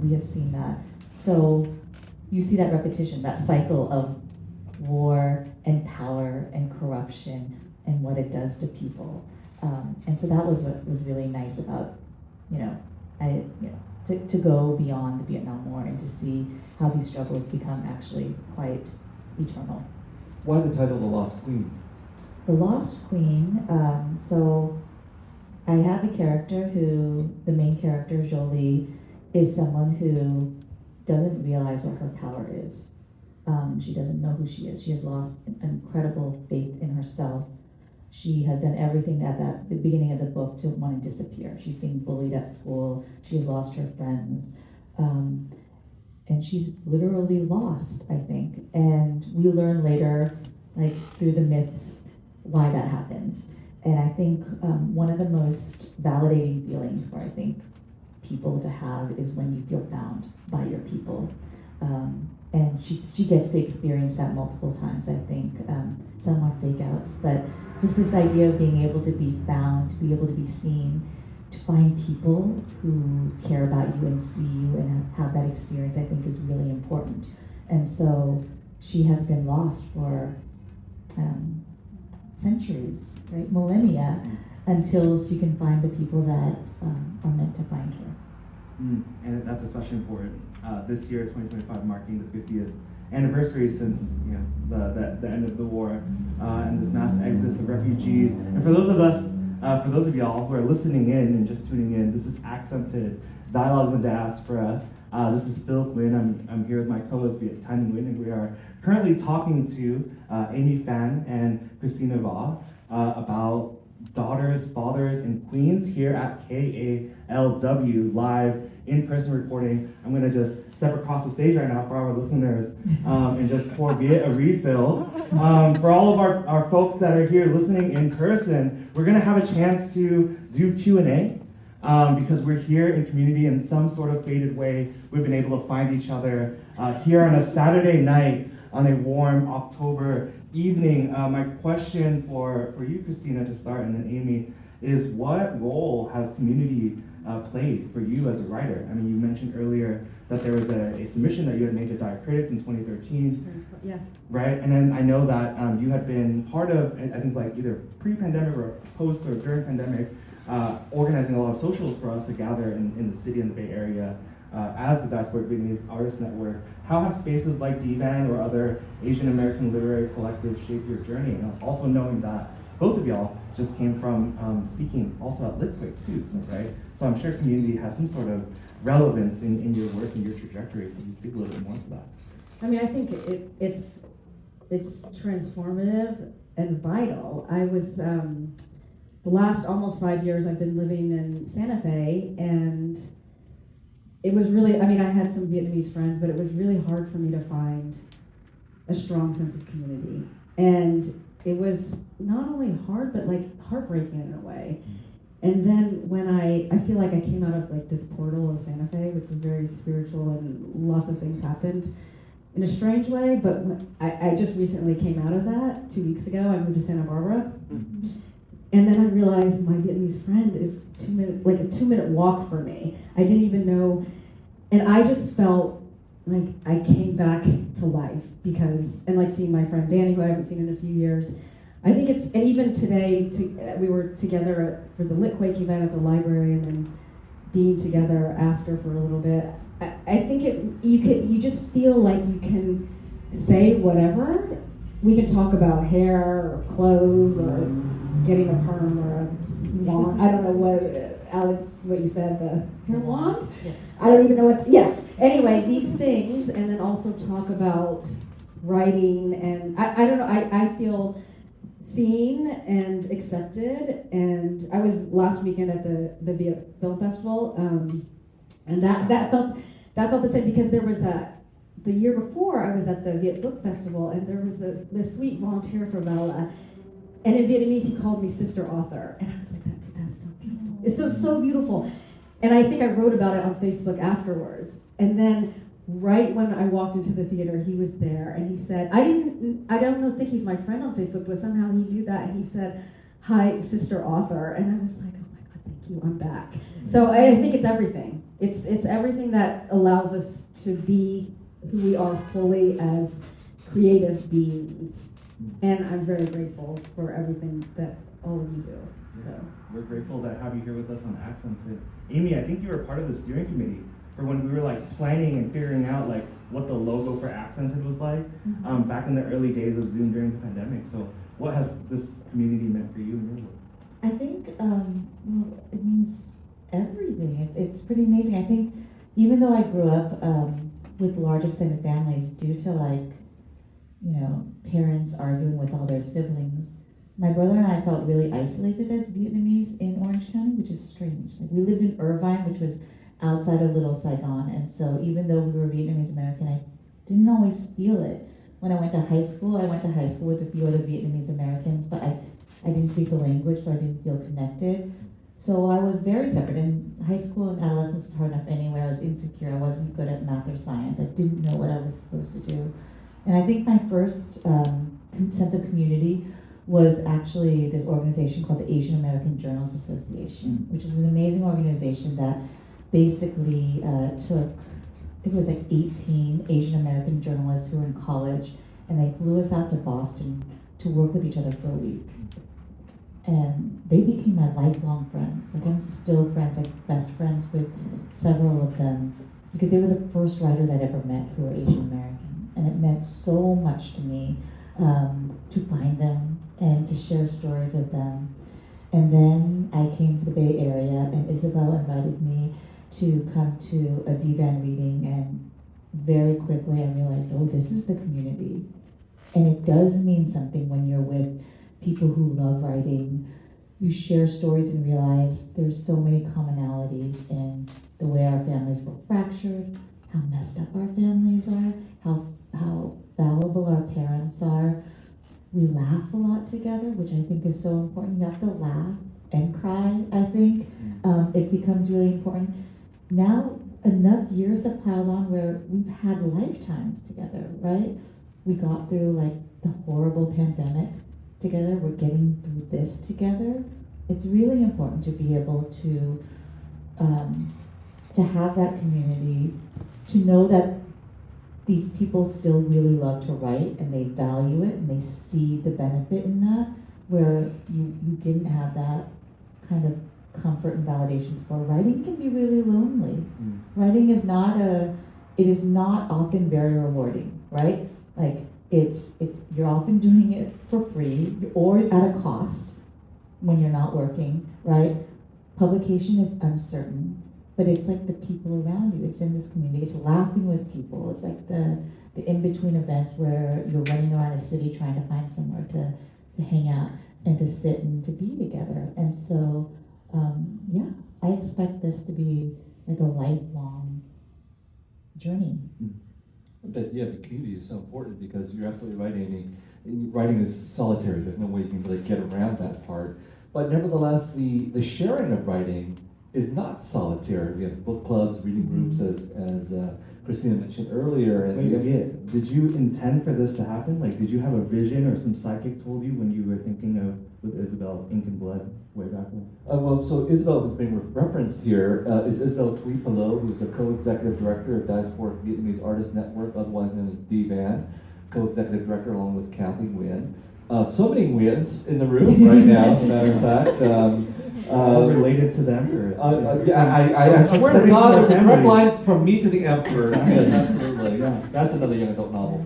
S5: We have seen that. So you see that repetition, that cycle of war and power and corruption and what it does to people. And so that was what was really nice about, to go beyond the Vietnam War and to see how these struggles become actually quite eternal.
S4: Why the title The Lost Queen?
S5: The Lost Queen, so I have a character the main character, Jolie, is someone who doesn't realize what her power is. She doesn't know who she is. She has lost an incredible faith in herself. She has done everything at the beginning of the book to want to disappear. She's being bullied at school. She has lost her friends. And she's literally lost, I think. And we learn later, like through the myths, why that happens. And I think one of the most validating feelings for, I think, people to have is when you feel found by your people. And she gets to experience that multiple times, I think. Some are fake outs, but just this idea of being able to be found, to be able to be seen, to find people who care about you and see you and have that experience, I think is really important. And so she has been lost for centuries, right, millennia, until she can find the people that are meant to find her.
S3: And that's especially important this year, 2025, marking the 50th anniversary since the end of the war and this mass exodus of refugees. And for those of y'all who are listening in and just tuning in, this is Accented Dialogues in Diaspora. This is Nguyen. I'm here with my co-host Viet, Thanh, and Nguyen, and we are currently talking to Aimee Phan and Christina Vo about daughters, fathers, and queens here at KALW live in-person recording. I'm gonna just step across the stage right now for our listeners and just pour Viet a refill. For all of our folks that are here listening in person, we're gonna have a chance to do Q&A because we're here in community in some sort of faded way. We've been able to find each other here on a Saturday night on a warm October evening. My question for you, Christina, to start, and then Aimee, is what role has community played for you as a writer? I mean, you mentioned earlier that there was a submission that you had made to Diacritics in 2013.
S6: Yeah.
S3: Right? And then I know that you had been part of, I think like either pre-pandemic or post or during pandemic, organizing a lot of socials for us to gather in the city and the Bay Area as the Diasporic Vietnamese Artists Network. How have spaces like DVAN or other Asian American literary collectives shaped your journey? And also knowing that both of y'all just came from speaking also at Litquick too, right? So I'm sure community has some sort of relevance in your work and your trajectory. Can you speak a little bit more to that?
S6: I mean, I think it's transformative and vital. I was, the last almost 5 years I've been living in Santa Fe, and it was really, I mean, I had some Vietnamese friends, but it was really hard for me to find a strong sense of community. And it was not only hard, but like heartbreaking in a way. And then when I feel like I came out of like this portal of Santa Fe, which was very spiritual and lots of things happened in a strange way, but I just recently came out of that 2 weeks ago. I moved to Santa Barbara. And then I realized my Vietnamese friend is like a 2-minute walk for me. I didn't even know, and I just felt like I came back to life because, and like seeing my friend Danny, who I haven't seen in a few years, I think it's, and even today, we were together for the Litquake event at the library and then being together after for a little bit. I think you just feel like you can say whatever. We can talk about hair or clothes or getting a perm or a wand. I don't know what, Alex, what you said, the hair wand?
S5: Yeah.
S6: I don't even know what, yeah. Anyway, these things, and then also talk about writing, and I don't know, I feel seen and accepted. And I was last weekend at the Viet Film Festival, and that felt the same, because there was the year before I was at the Viet Book Festival, and there was this sweet volunteer for Vela, and in Vietnamese he called me sister author, and I was like, that's so beautiful. It's so beautiful. And I think I wrote about it on Facebook afterwards. And then right when I walked into the theater, he was there, and he said, I don't think he's my friend on Facebook, but somehow he knew that, and he said, hi, sister author. And I was like, oh my God, thank you, I'm back. So I think it's everything. It's everything that allows us to be who we are fully as creative beings. And I'm very grateful for everything that all of you do. So
S3: We're grateful to have you here with us on Accented. Amy, I think you were part of the steering committee for when we were like planning and figuring out like what the logo for Accented was like back in the early days of Zoom during the pandemic. So what has this community meant for you and your work?
S5: I think, well, it means everything. It's pretty amazing. I think even though I grew up with large extended families, due to like, parents arguing with all their siblings, my brother and I felt really isolated as Vietnamese in Orange County, which is strange. Like, we lived in Irvine, which was outside of Little Saigon, and so even though we were Vietnamese American, I didn't always feel it. When I went to high school with a few other Vietnamese Americans, but I didn't speak the language, so I didn't feel connected. So I was very separate. In high school and adolescence was hard enough anyway. I was insecure. I wasn't good at math or science. I didn't know what I was supposed to do. And I think my first sense of community was actually this organization called the Asian American Journalists Association, which is an amazing organization that basically took, I think it was like 18 Asian American journalists who were in college, and they flew us out to Boston to work with each other for a week. And they became my lifelong friends. Like, I'm still friends, like best friends with several of them, because they were the first writers I'd ever met who were Asian American. And it meant so much to me to find them and to share stories with them. And then I came to the Bay Area, and Isabel invited me to come to a DVAN reading, and very quickly I realized, oh, this is the community. And it does mean something when you're with people who love writing. You share stories and realize there's so many commonalities in the way our families were fractured, how messed up our families are, how fallible our parents are. We laugh a lot together, which I think is so important. You have to laugh and cry, I think. It becomes really important. Now, enough years have piled on where we've had lifetimes together, right? We got through like the horrible pandemic together. We're getting through this together. It's really important to be able to have that community, to know that these people still really love to write and they value it and they see the benefit in that, where you didn't have that kind of comfort and validation before. Writing can be really lonely. Writing is it is not often very rewarding, right? Like, it's you're often doing it for free or at a cost when you're not working, right? Publication is uncertain, but it's like the people around you. It's in this community. It's laughing with people. It's like the in-between events where you're running around a city trying to find somewhere to hang out and to sit and to be together. And so, I expect this to be like a lifelong journey.
S4: But yeah, the community is so important, because you're absolutely right, Amy. Writing is solitary. There's no way you can really get around that part. But nevertheless, the sharing of writing is not solitary. We have book clubs, reading groups, as Christina mentioned earlier. And
S3: Wait, Viet, did you intend for this to happen? Like, did you have a vision, or some psychic told you when you were thinking of with Isabel, Ink and Blood, way back when?
S4: So Isabel, who's being referenced here, is Isabel Thuy Phallo, who's the co-executive director of Diasporic Vietnamese Artist Network, otherwise known as DVAN, co-executive director along with Kathy Nguyen. So many Nguyens in the room right now, as a matter of fact.
S3: Related to them? Or
S4: I swear to God, there's a direct line from me to the emperor. Yes, absolutely. That's another young adult novel.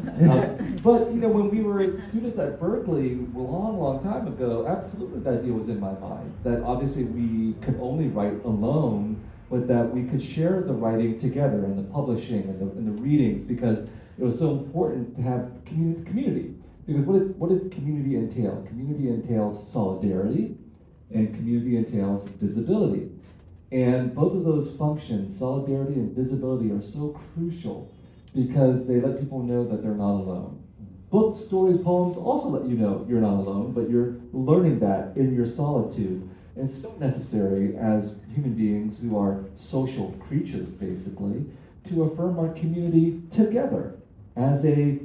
S4: But when we were students at Berkeley a long time ago, absolutely that idea was in my mind. That obviously we could only write alone, but that we could share the writing together, and the publishing and the readings, because it was so important to have community. Because what did community entail? Community entails solidarity, and community entails visibility. And both of those functions, solidarity and visibility, are so crucial because they let people know that they're not alone. Books, stories, poems also let you know you're not alone, but you're learning that in your solitude. And it's so necessary as human beings who are social creatures, basically, to affirm our community together as a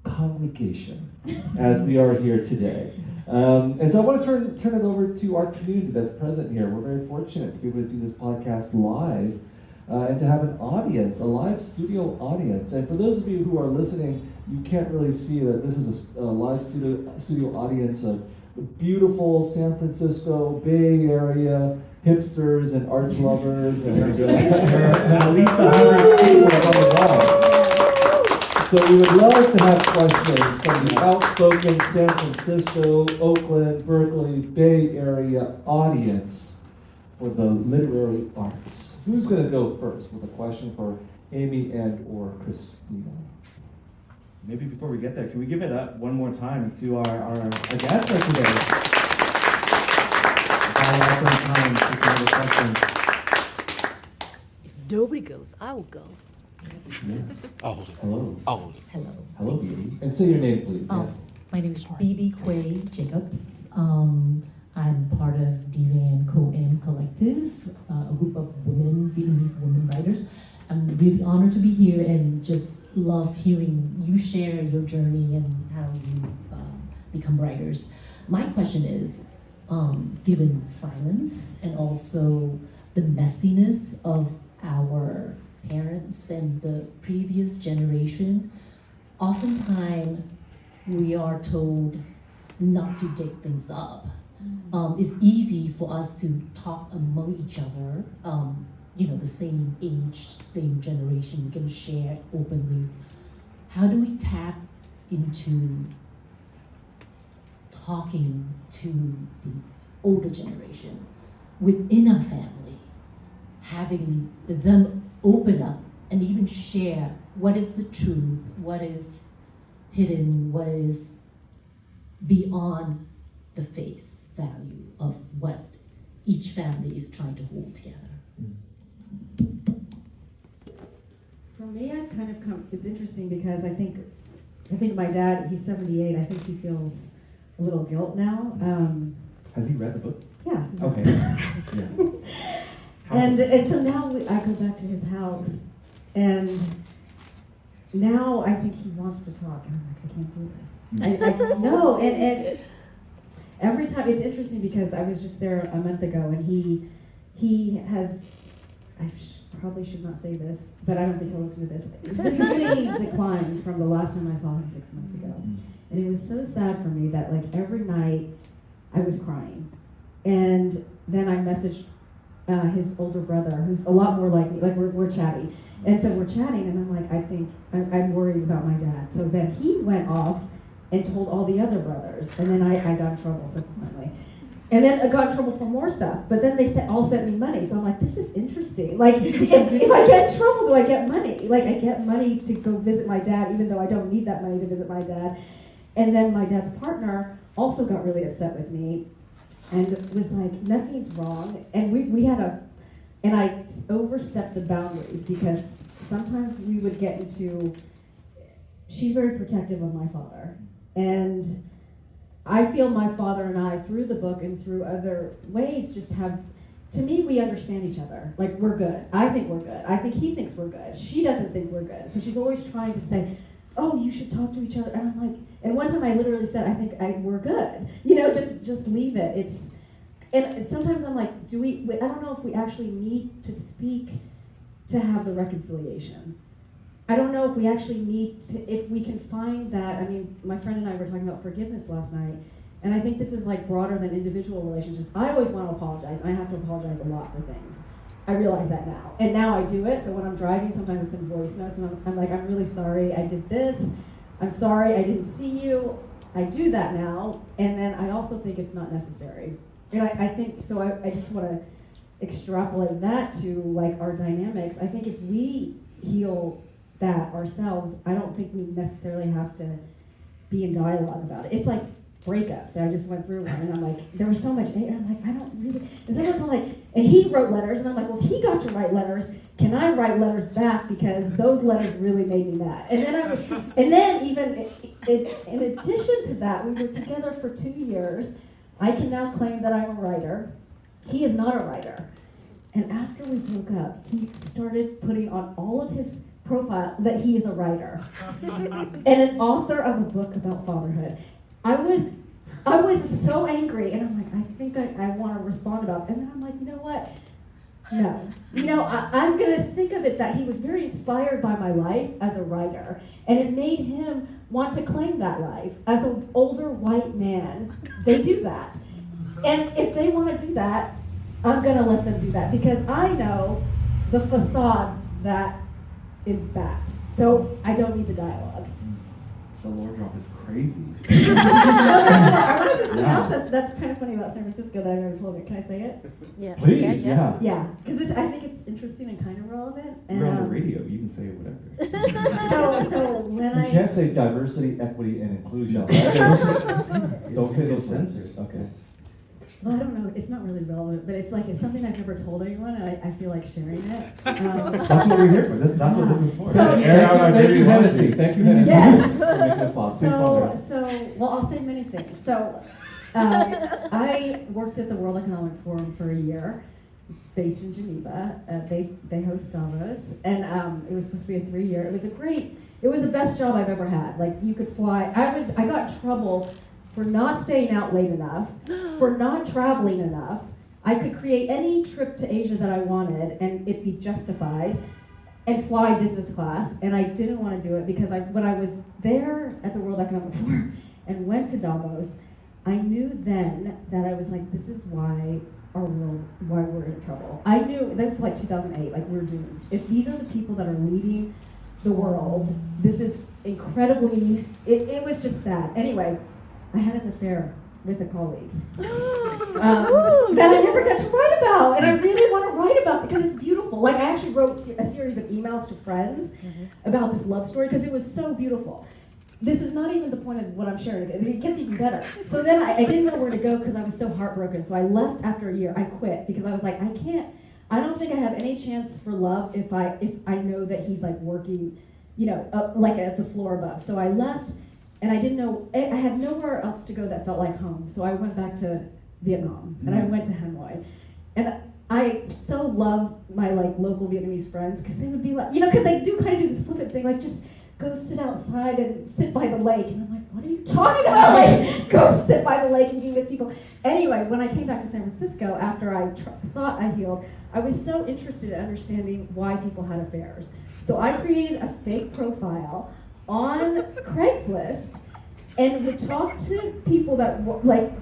S4: congregation, as we are here today. And so I want to turn it over to our community that's present here. We're very fortunate to be able to do this podcast live and to have an audience, a live studio audience. And for those of you who are listening, you can't really see that this is a live studio audience of beautiful San Francisco Bay Area hipsters and arts lovers and
S3: at least 100
S4: people on the wall. So we would love to have questions from the outspoken San Francisco, Oakland, Berkeley, Bay Area audience for the literary arts. Who's going to go first with a question for Amy and or Christina?
S3: Maybe before we get there, can we give it up one more time to our guests for today? Time to questions.
S7: If nobody goes, I will go.
S4: Yeah.
S8: Oh,
S4: Hello.
S8: oh.
S7: Hello.
S4: Hello, Beauty. And say your name, please.
S7: Oh, my name is BB Quay Jacobs. I'm part of DVAN KALW Collective, a group of women, Vietnamese women writers. I'm really honored to be here and just love hearing you share your journey and how you become writers. My question is, given silence and also the messiness of our parents and the previous generation, oftentimes we are told not to dig things up. It's easy for us to talk among each other, the same age, same generation, we can share openly. How do we tap into talking to the older generation within our family, having them open up and even share what is the truth, what is hidden, what is beyond the face value of what each family is trying to hold together?
S6: For me, I've kind of come, it's interesting because I think my dad, he's 78, I think he feels a little guilt now.
S3: Has he read the book?
S6: Yeah.
S3: Okay. Yeah.
S6: And so now I go back to his house, and now I think he wants to talk, and I'm like, I can't do this. I no, and every time, it's interesting because I was just there a month ago, and he has, probably should not say this, but I don't think he'll listen to this. Visibly declined from the last time I saw him 6 months ago. And it was so sad for me that like every night I was crying. And then I messaged his older brother, who's a lot more like me, like we're chatty. And so we're chatting, and I'm like, I think I'm worried about my dad. So then he went off and told all the other brothers, and then I got in trouble subsequently. And then I got in trouble for more stuff, but then they all sent me money. So I'm like, this is interesting. Like, if I get in trouble, do I get money? Like, I get money to go visit my dad, even though I don't need that money to visit my dad. And then my dad's partner also got really upset with me and was like, nothing's wrong. And we had and I overstepped the boundaries because sometimes we would get into, she's very protective of my father. And I feel my father and I, through the book and through other ways, just have, to me, we understand each other. Like, we're good. I think we're good. I think he thinks we're good. She doesn't think we're good. So she's always trying to say, oh, you should talk to each other. And I'm like, and one time I literally said, I think we're good. Just leave it. And sometimes I'm like, I don't know if we actually need to speak to have the reconciliation. I don't know if we actually need to, if we can find that. I mean, my friend and I were talking about forgiveness last night, and I think this is like broader than individual relationships. I always want to apologize, and I have to apologize a lot for things. I realize that now. And now I do it, so when I'm driving, sometimes I send voice notes, and I'm like, I'm really sorry I did this. I'm sorry I didn't see you. I do that now, and then I also think it's not necessary. And I think, so I just want to extrapolate that to like our dynamics. I think if we heal that ourselves, I don't think we necessarily have to be in dialogue about it. It's like breakups. I just went through one, and I'm like, there was so much hate. I'm like, I don't really. And someone's like, and he wrote letters, and I'm like, well, if he got to write letters, can I write letters back, because those letters really made me mad. And then even in addition to that, we were together for 2 years. I can now claim that I'm a writer. He is not a writer. And after we broke up, he started putting on all of his profile that he is a writer and an author of a book about fatherhood. I was so angry, and I'm like, I think I want to respond about it. And then I'm like, you know what? No. You know, I'm going to think of it that he was very inspired by my life as a writer, and it made him want to claim that life. As an older white man, they do that. And if they want to do that, I'm going to let them do that, because I know the facade that is that. So I don't need the dialogue.
S3: The Lord drop is crazy.
S6: No. I want to say something else that's kind of funny about San Francisco that I never told you. Can I say it?
S2: Yeah.
S3: Please, yeah.
S6: Yeah, because I think it's interesting and kind of relevant. And,
S3: We're on the radio. You can say whatever.
S6: So when
S4: You can't say diversity, equity, and inclusion. Don't say those
S3: censored.
S4: Okay.
S6: Well, I don't know. It's not really relevant, but it's like it's something I've never told anyone, and I feel like sharing it.
S3: That's what we're here for. That's what this is for.
S6: So-
S4: Thank you, Hennessy. Thank you, Hennessy.
S6: Yes.
S4: For making us pause. Please sponsor.
S6: Well, I'll say many things. So, I worked at the World Economic Forum for a year, based in Geneva. They host Davos, and it was supposed to be a 3-year. It was the best job I've ever had. Like, you could fly. I got in trouble for not staying out late enough, for not traveling enough. I could create any trip to Asia that I wanted and it be justified and fly business class, and I didn't want to do it because when I was there at the World Economic Forum and went to Davos, I knew then that I was like, this is why we're in trouble. I knew, that was like 2008, like we're doomed. If these are the people that are leading the world, this is incredibly, it was just sad. Anyway, I had an affair with a colleague that I never got to write about, and I really want to write about because it's beautiful. Like, I actually wrote a series of emails to friends about this love story because it was so beautiful. This is not even the point of what I'm sharing. It gets even better. So then I didn't know where to go because I was so heartbroken. So I left after a year. I quit because I was like, I don't think I have any chance for love if I know that he's like working, like at the floor above. So I left. And I didn't know, I had nowhere else to go that felt like home. So I went back to Vietnam, and I went to Hanoi. And I so love my like local Vietnamese friends, because they would be like, because they do kind of do this flippant thing, like just go sit outside and sit by the lake. And I'm like, what are you talking about? Like, go sit by the lake and be with people. Anyway, when I came back to San Francisco after I thought I healed, I was so interested in understanding why people had affairs. So I created a fake profile on Craigslist and would talk to people that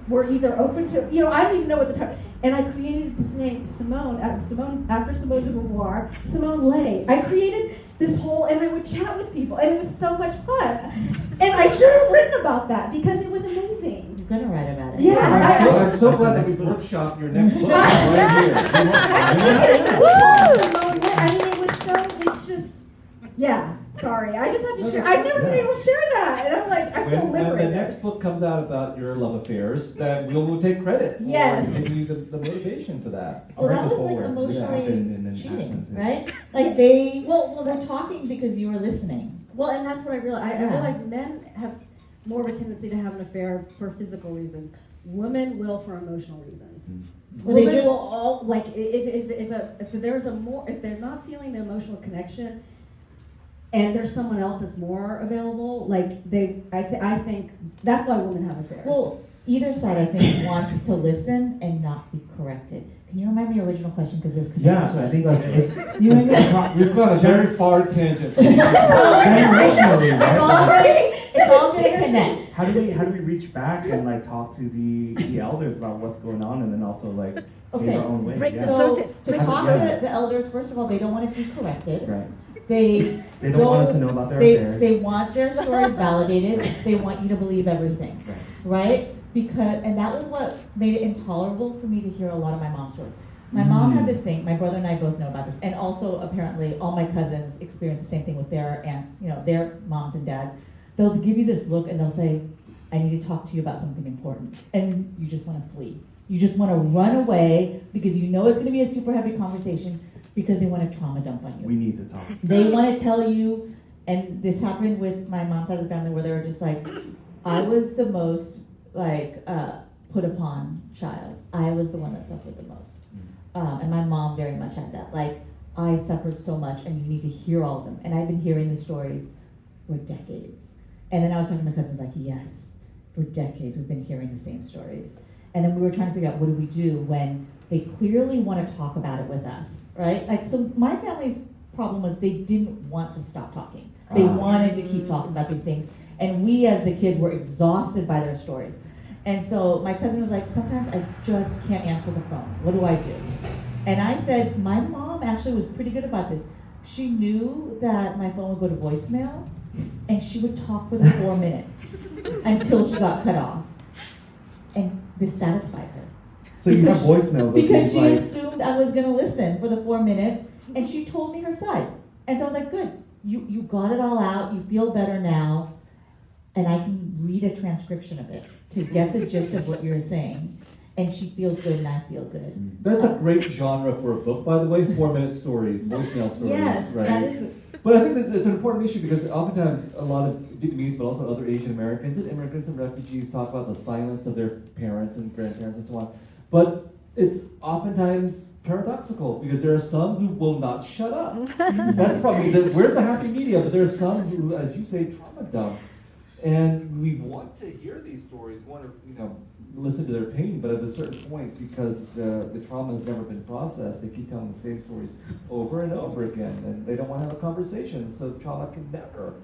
S6: were either open to, I don't even know what the term, and I created this name, Simone, after Simone de Beauvoir, Simone Leigh. I created this whole, and I would chat with people, and it was so much fun. And I should have written about that because it was amazing.
S5: You're gonna write about it.
S6: Yeah.
S4: I'm so glad that we workshopped your next book right here.
S6: Simone Leigh, I mean, it's just, yeah. Sorry, I just had to share. I've never been able to share that, and I'm like, I feel
S4: When the
S6: liberated.
S4: next book comes out about your love affairs, then we'll take credit for
S6: Yes.
S4: giving you the motivation for that.
S5: Oh, that
S3: Right
S5: was like
S3: before,
S5: emotionally
S3: and then
S5: cheating,
S3: actions,
S5: right? Like they're talking because you were listening.
S6: Well, and that's what I realized. I
S5: Yeah.
S6: realized men have more of a tendency to have an affair for physical reasons. Women will for emotional reasons.
S5: Well, they
S6: Women
S5: just-
S6: will all like if they're not feeling the emotional connection, and there's someone else that's more available. Like I think that's why women have affairs.
S5: Well, either side, I think, wants to listen and not be corrected. Can you remind me your original question? Because this connects to
S3: I
S5: it.
S3: think it's
S5: You and me.
S4: We've gone a very far tangent.
S3: generationally, right?
S5: It's all gonna connect.
S3: How do we reach back and like talk to the elders about what's going on, and then also like pave
S5: Okay.
S3: our own way?
S2: Break the
S3: Yeah.
S2: surface.
S5: To talk to the elders, first of all, they don't want to be corrected.
S3: Right.
S5: They
S3: don't want us to know about their affairs.
S5: They want their stories validated. They want you to believe everything, right? And that was what made it intolerable for me to hear a lot of my mom's stories. My mom had this thing. My brother and I both know about this, and also apparently all my cousins experienced the same thing with their moms and dads. they'll give you this look and they'll say, I need to talk to you about something important. And you just want to flee. You just want to run away because you know it's going to be a super heavy conversation because they want to trauma dump on you.
S3: We need to talk.
S5: They want to tell you, and this happened with my mom's side of the family where they were just like, I was the most put upon child. I was the one that suffered the most. And my mom very much had that. Like, I suffered so much and you need to hear all of them. And I've been hearing the stories for decades. And then I was talking to my cousins like, yes, for decades we've been hearing the same stories. And then we were trying to figure out what do we do when they clearly want to talk about it with us, right? Like, so my family's problem was they didn't want to stop talking. They wanted to keep talking about these things. And we as the kids were exhausted by their stories. And so my cousin was like, sometimes I just can't answer the phone. What do I do? And I said, my mom actually was pretty good about this. She knew that my phone would go to voicemail, and she would talk for the 4 minutes until she got cut off. And this satisfied her.
S3: So you have voicemails.
S5: Because she assumed I was going to listen for the 4 minutes, and she told me her side. And so I was like, good, you got it all out, you feel better now, and I can read a transcription of it to get the gist of what you're saying. And she feels good and I feel good.
S4: That's a great genre for a book, by the way, 4-minute stories, voicemail stories,
S6: Yes,
S4: right?
S6: that is.
S4: But I think it's an important issue because oftentimes a lot of Vietnamese, but also other Asian Americans and immigrants and refugees talk about the silence of their parents and grandparents and so on. But it's oftentimes paradoxical because there are some who will not shut up. That's the problem. We're the happy media, but there are some who, as you say, trauma dump. And we want to hear these stories, want to, listen to their pain, but at a certain point, because the trauma has never been processed, they keep telling the same stories over and over again, and they don't want to have a conversation, so trauma can never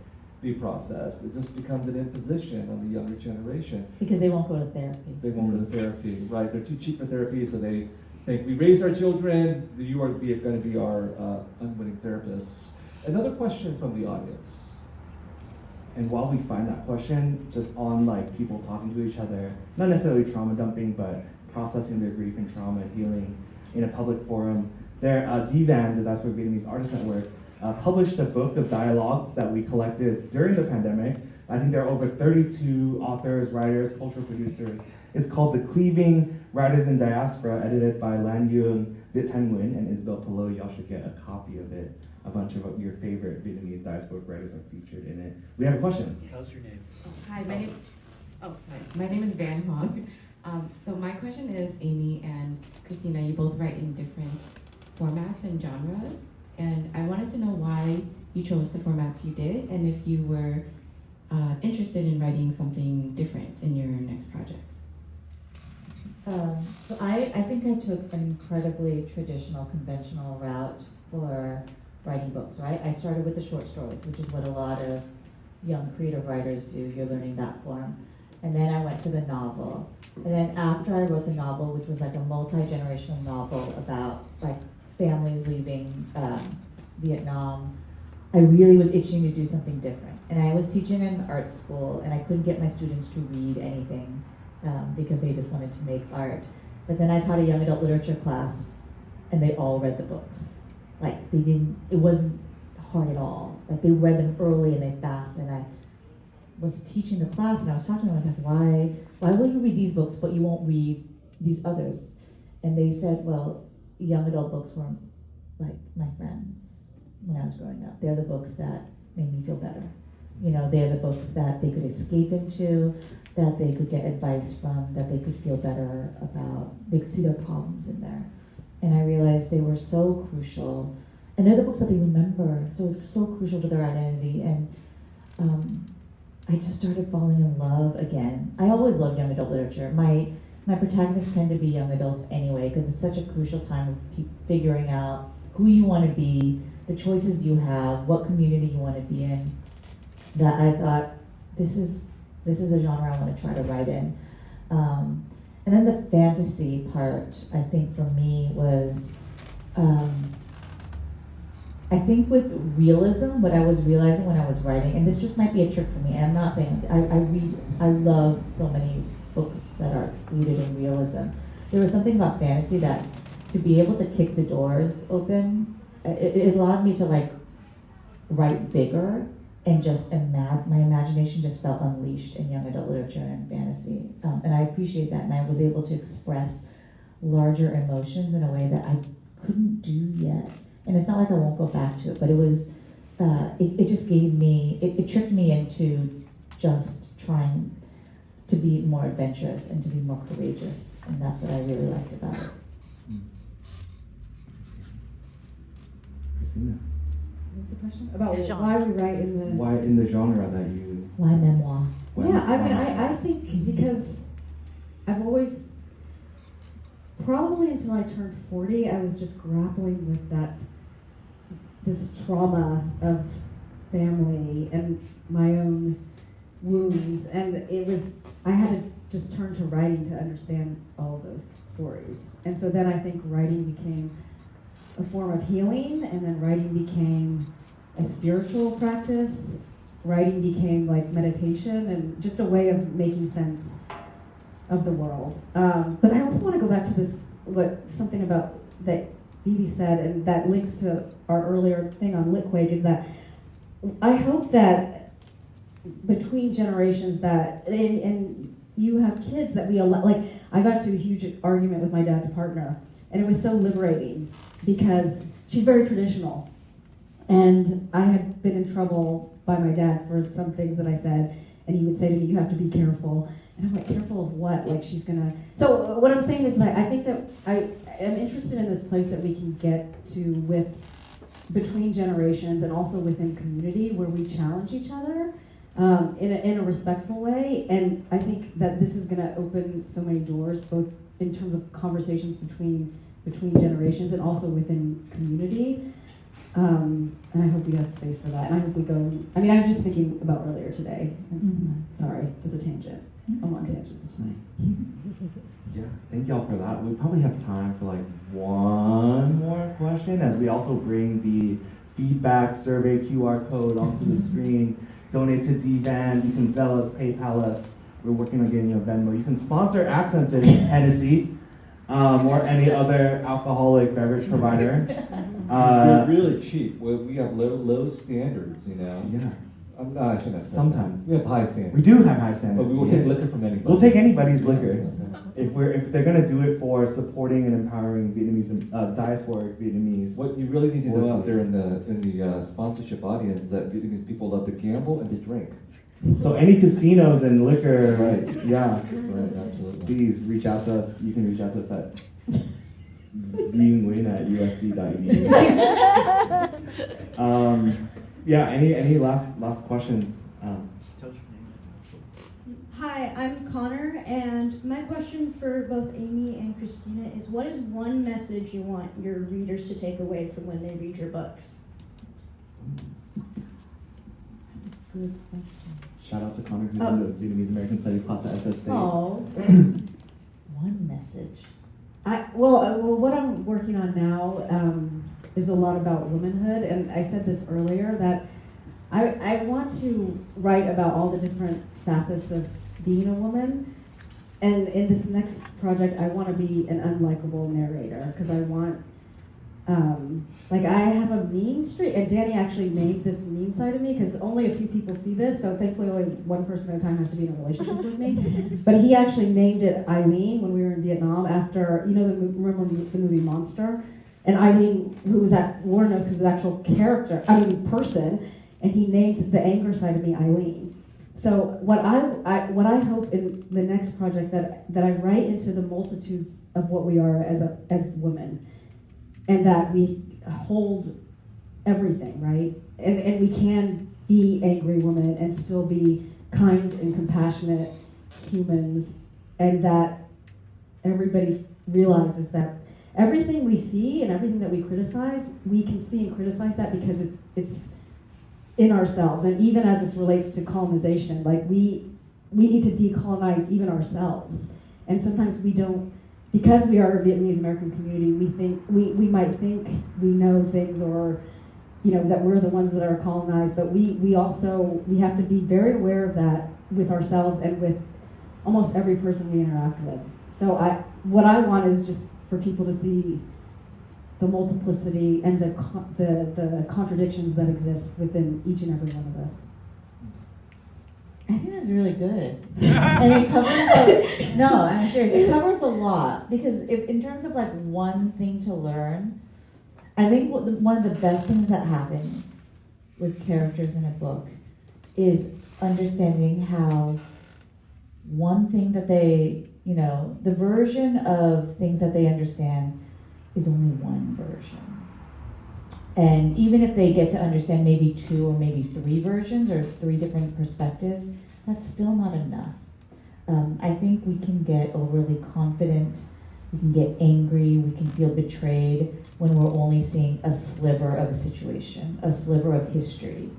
S4: be processed. It just becomes an imposition on the younger generation.
S5: Because they won't go to therapy.
S4: They won't go to therapy, right? They're too cheap for therapy, so they think, we raised our children, you are going to be our unwitting therapists. Another question from the audience.
S3: And while we find that question, just on like people talking to each other, not necessarily trauma dumping, but processing their grief and trauma and healing in a public forum, their DVAN, the Diaspora Vietnamese Artist Network, published a book of dialogues that we collected during the pandemic. I think there are over 32 authors, writers, cultural producers. It's called The Cleaving Writers in Diaspora, edited by Lan Yung, Viet, Thanh, Nguyen, and Isabel Polo. Y'all should get a copy of it. A bunch of your favorite Vietnamese diaspora writers are featured in it. We have a question.
S8: How's your name?
S9: Hi, my name is Van Hong. So my question is, Amy and Christina, you both write in different formats and genres, and I wanted to know why you chose the formats you did, and if you were interested in writing something different in your next projects.
S5: So I think I took an incredibly traditional, conventional route for writing books, right? I started with the short stories, which is what a lot of young creative writers do. You're learning that form. And then I went to the novel. And then after I wrote the novel, which was like a multi-generational novel about like families leaving Vietnam, I really was itching to do something different. And I was teaching in art school, and I couldn't get my students to read anything because they just wanted to make art. But then I taught a young adult literature class, and they all read the books. Like it wasn't hard at all. Like they read them early and they fast, and I was teaching the class and I was talking to them, I was like, why will you read these books but you won't read these others? And they said, well, young adult books were like my friends when I was growing up. They're the books that made me feel better. They're the books that they could escape into, that they could get advice from, that they could feel better about. They could see their problems in there. And I realized they were so crucial. And they're the books that they remember, so it's so crucial to their identity. And I just started falling in love again. I always loved young adult literature. My protagonists tend to be young adults anyway, because it's such a crucial time of figuring out who you want to be, the choices you have, what community you want to be in, that I thought, this is a genre I want to try to write in. And then the fantasy part, I think for me was, I think with realism, what I was realizing when I was writing, and this just might be a trick for me, and I'm not saying, I love so many books that are rooted in realism. There was something about fantasy that to be able to kick the doors open, it allowed me to like write bigger and just my imagination just felt unleashed in young adult literature and fantasy. And I appreciate that, and I was able to express larger emotions in a way that I couldn't do yet. And it's not like I won't go back to it, but it was, it just gave me, it tricked me into just trying to be more adventurous and to be more courageous. And that's what I really liked about it.
S3: Christina,
S6: What was the question? About
S2: The genre.
S6: why we write in the...
S3: why in the genre that you?
S5: Why memoir?
S6: Yeah, I mean, I think because I've always, probably until I turned 40, I was just grappling with this trauma of family and my own wounds, and I had to just turn to writing to understand all of those stories. And so then I think writing became a form of healing, and then writing became a spiritual practice. Writing became like meditation and just a way of making sense of the world. But I also want to go back to something about that Bibi said, and that links to our earlier thing on lit wage, is that I hope that between generations that, and you have kids, that we allow, like, I got into a huge argument with my dad's partner, and it was so liberating because she's very traditional. And I had been in trouble by my dad for some things that I said, and he would say to me, "You have to be careful." And I'm like, "Careful of what?" Like, she's gonna... So what I'm saying is that I think that I am interested in this place that we can get to with between generations and also within community, where we challenge each other in a respectful way. And I think that this is gonna open so many doors, both in terms of conversations between generations and also within community. And I hope we have space for that. And I hope we go, I mean, I was just thinking about earlier today. Sorry, it's a tangent. I'm on tangents tonight.
S3: Yeah, thank y'all for that. We probably have time for like one more question as we also bring the feedback survey QR code onto the screen. Donate to DVAN, you can Zelle us, PayPal us. We're working on getting a Venmo. You can sponsor Accented Hennessy or any other alcoholic beverage provider.
S4: We're really cheap. We have low standards, you know.
S3: Yeah,
S4: No, I shouldn't have said
S3: sometimes.
S4: that. We have high standards.
S3: We do have high standards.
S4: But we will take liquor from anybody.
S3: We'll take anybody's liquor.
S4: Okay.
S3: If they're gonna do it for supporting and empowering Vietnamese, diasporic Vietnamese.
S4: What you really need to know out there in the sponsorship audience is that Vietnamese people love to gamble and to drink.
S3: So any casinos and liquor,
S4: Right.
S3: yeah,
S4: Right, absolutely.
S3: please reach out to us. You can reach out to us at Nguyen@usc.edu. Yeah. Any last questions?
S8: Hi, I'm Connor, and my question for both Amy and Christina is, what is one message you want your readers to take away from when they read your books?
S5: Good question.
S3: Shout out to Connor, who's in the Vietnamese American Studies class at SF State.
S5: Oh, one message.
S6: Well, what I'm working on now is a lot about womanhood, and I said this earlier, that I want to write about all the different facets of being a woman, and in this next project I want to be an unlikable narrator, because I want, like, I have a mean streak, and Danny actually named this mean side of me, because only a few people see this, so thankfully only one person at a time has to be in a relationship with me. But he actually named it Eileen when we were in Vietnam after, you know, remember the movie Monster? And Eileen, who was at Warren knows, who's an actual person, and he named the anger side of me Eileen. So what I hope in the next project that I write into the multitudes of what we are as women, and that we hold everything, right? And we can be angry women and still be kind and compassionate humans, and that everybody realizes that everything we see and everything that we criticize, we can see and criticize that because it's in ourselves. And even as this relates to colonization, like we need to decolonize even ourselves. And sometimes we don't, because we are a Vietnamese American community, we might think we know things, or, you know, that we're the ones that are colonized, but we have to be very aware of that with ourselves and with almost every person we interact with. So what I want is just for people to see the multiplicity and the contradictions that exist within each and every one of us.
S5: I think that's really good. And it covers, no, I'm serious, it covers a lot. Because if, in terms of like one thing to learn, I think one of the best things that happens with characters in a book is understanding how one thing that they, the version of things that they understand is only one version. And even if they get to understand maybe 2 or maybe 3 versions or 3 different perspectives, that's still not enough. I think we can get overly confident, we can get angry, we can feel betrayed when we're only seeing a sliver of a situation, a sliver of history,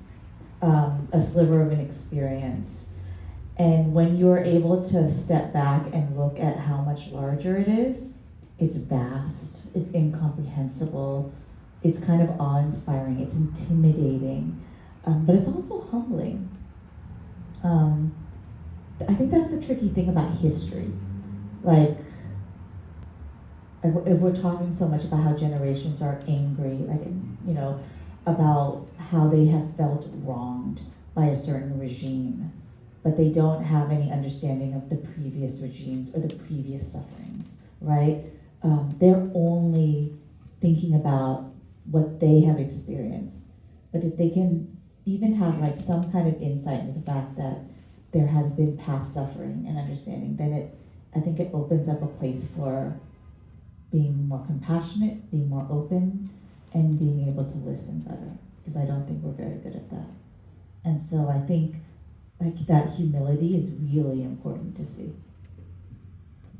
S5: a sliver of an experience. And when you're able to step back and look at how much larger it is, it's vast, it's incomprehensible, it's kind of awe-inspiring, it's intimidating, but it's also humbling. I think that's the tricky thing about history. Like, if we're talking so much about how generations are angry, about how they have felt wronged by a certain regime, but they don't have any understanding of the previous regimes or the previous sufferings, right? They're only thinking about what they have experienced. But if they can even have like some kind of insight into the fact that there has been past suffering and understanding, then I think it opens up a place for being more compassionate, being more open, and being able to listen better. Because I don't think we're very good at that. And so I think like that humility is really important to see.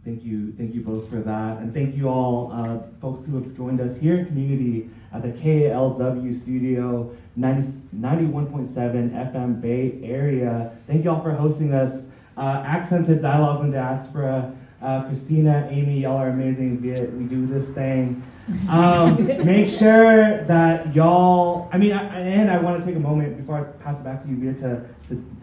S3: Thank you both for that, and thank you all folks who have joined us here in community at the KALW Studio 91.7 FM Bay Area. Thank you all for hosting us. Accented Dialogues in Diaspora, Christina, Amy, y'all are amazing. Viet, we do this thing. Make sure that y'all, and I want to take a moment before I pass it back to you, Viet, to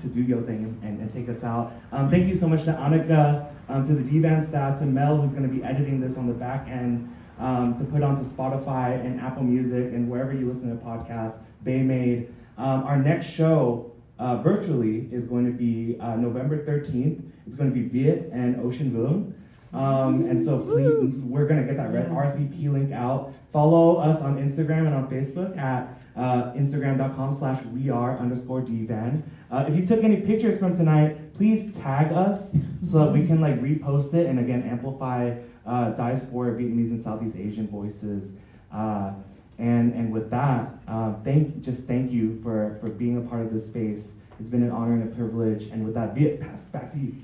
S3: do your thing and take us out. Thank you so much to Annika, to the DVAN staff, to Mel, who's going to be editing this on the back end, to put onto Spotify and Apple Music and wherever you listen to podcasts, Baymade. Our next show virtually is going to be November 13th. It's going to be Viet and Ocean Vuong. And so please, we're going to get that RSVP link out. Follow us on Instagram and on Facebook at Instagram.com/weare_DVAN. If you took any pictures from tonight, please tag us so that we can repost it and again amplify diaspora, Vietnamese, and Southeast Asian voices. And with that, thank you for being a part of this space. It's been an honor and a privilege. And with that, Viet, pass back to you.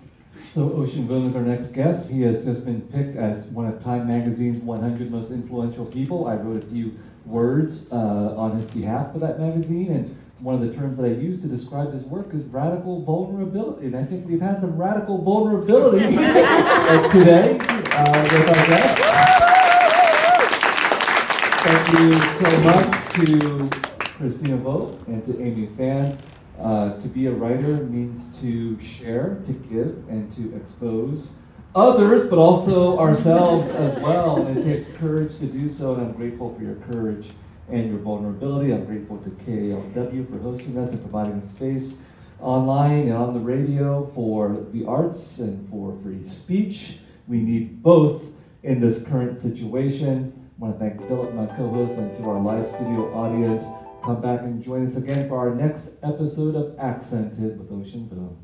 S4: So Ocean Vuong is our next guest. He has just been picked as one of Time Magazine's 100 most influential people. I wrote a few words on his behalf for that magazine, and one of the terms that I use to describe his work is radical vulnerability. And I think we've had some radical vulnerability today with our guest. Thank you so much to Christina Vo and to Aimee Phan. To be a writer means to share, to give, and to expose others, but also ourselves as well. And it takes courage to do so, and I'm grateful for your courage and your vulnerability. I'm grateful to KALW for hosting us and providing a space online and on the radio for the arts and for free speech. We need both in this current situation. I want to thank Philip, my co-host, and to our live studio audience. Come back and join us again for our next episode of Accented with Ocean Vuong.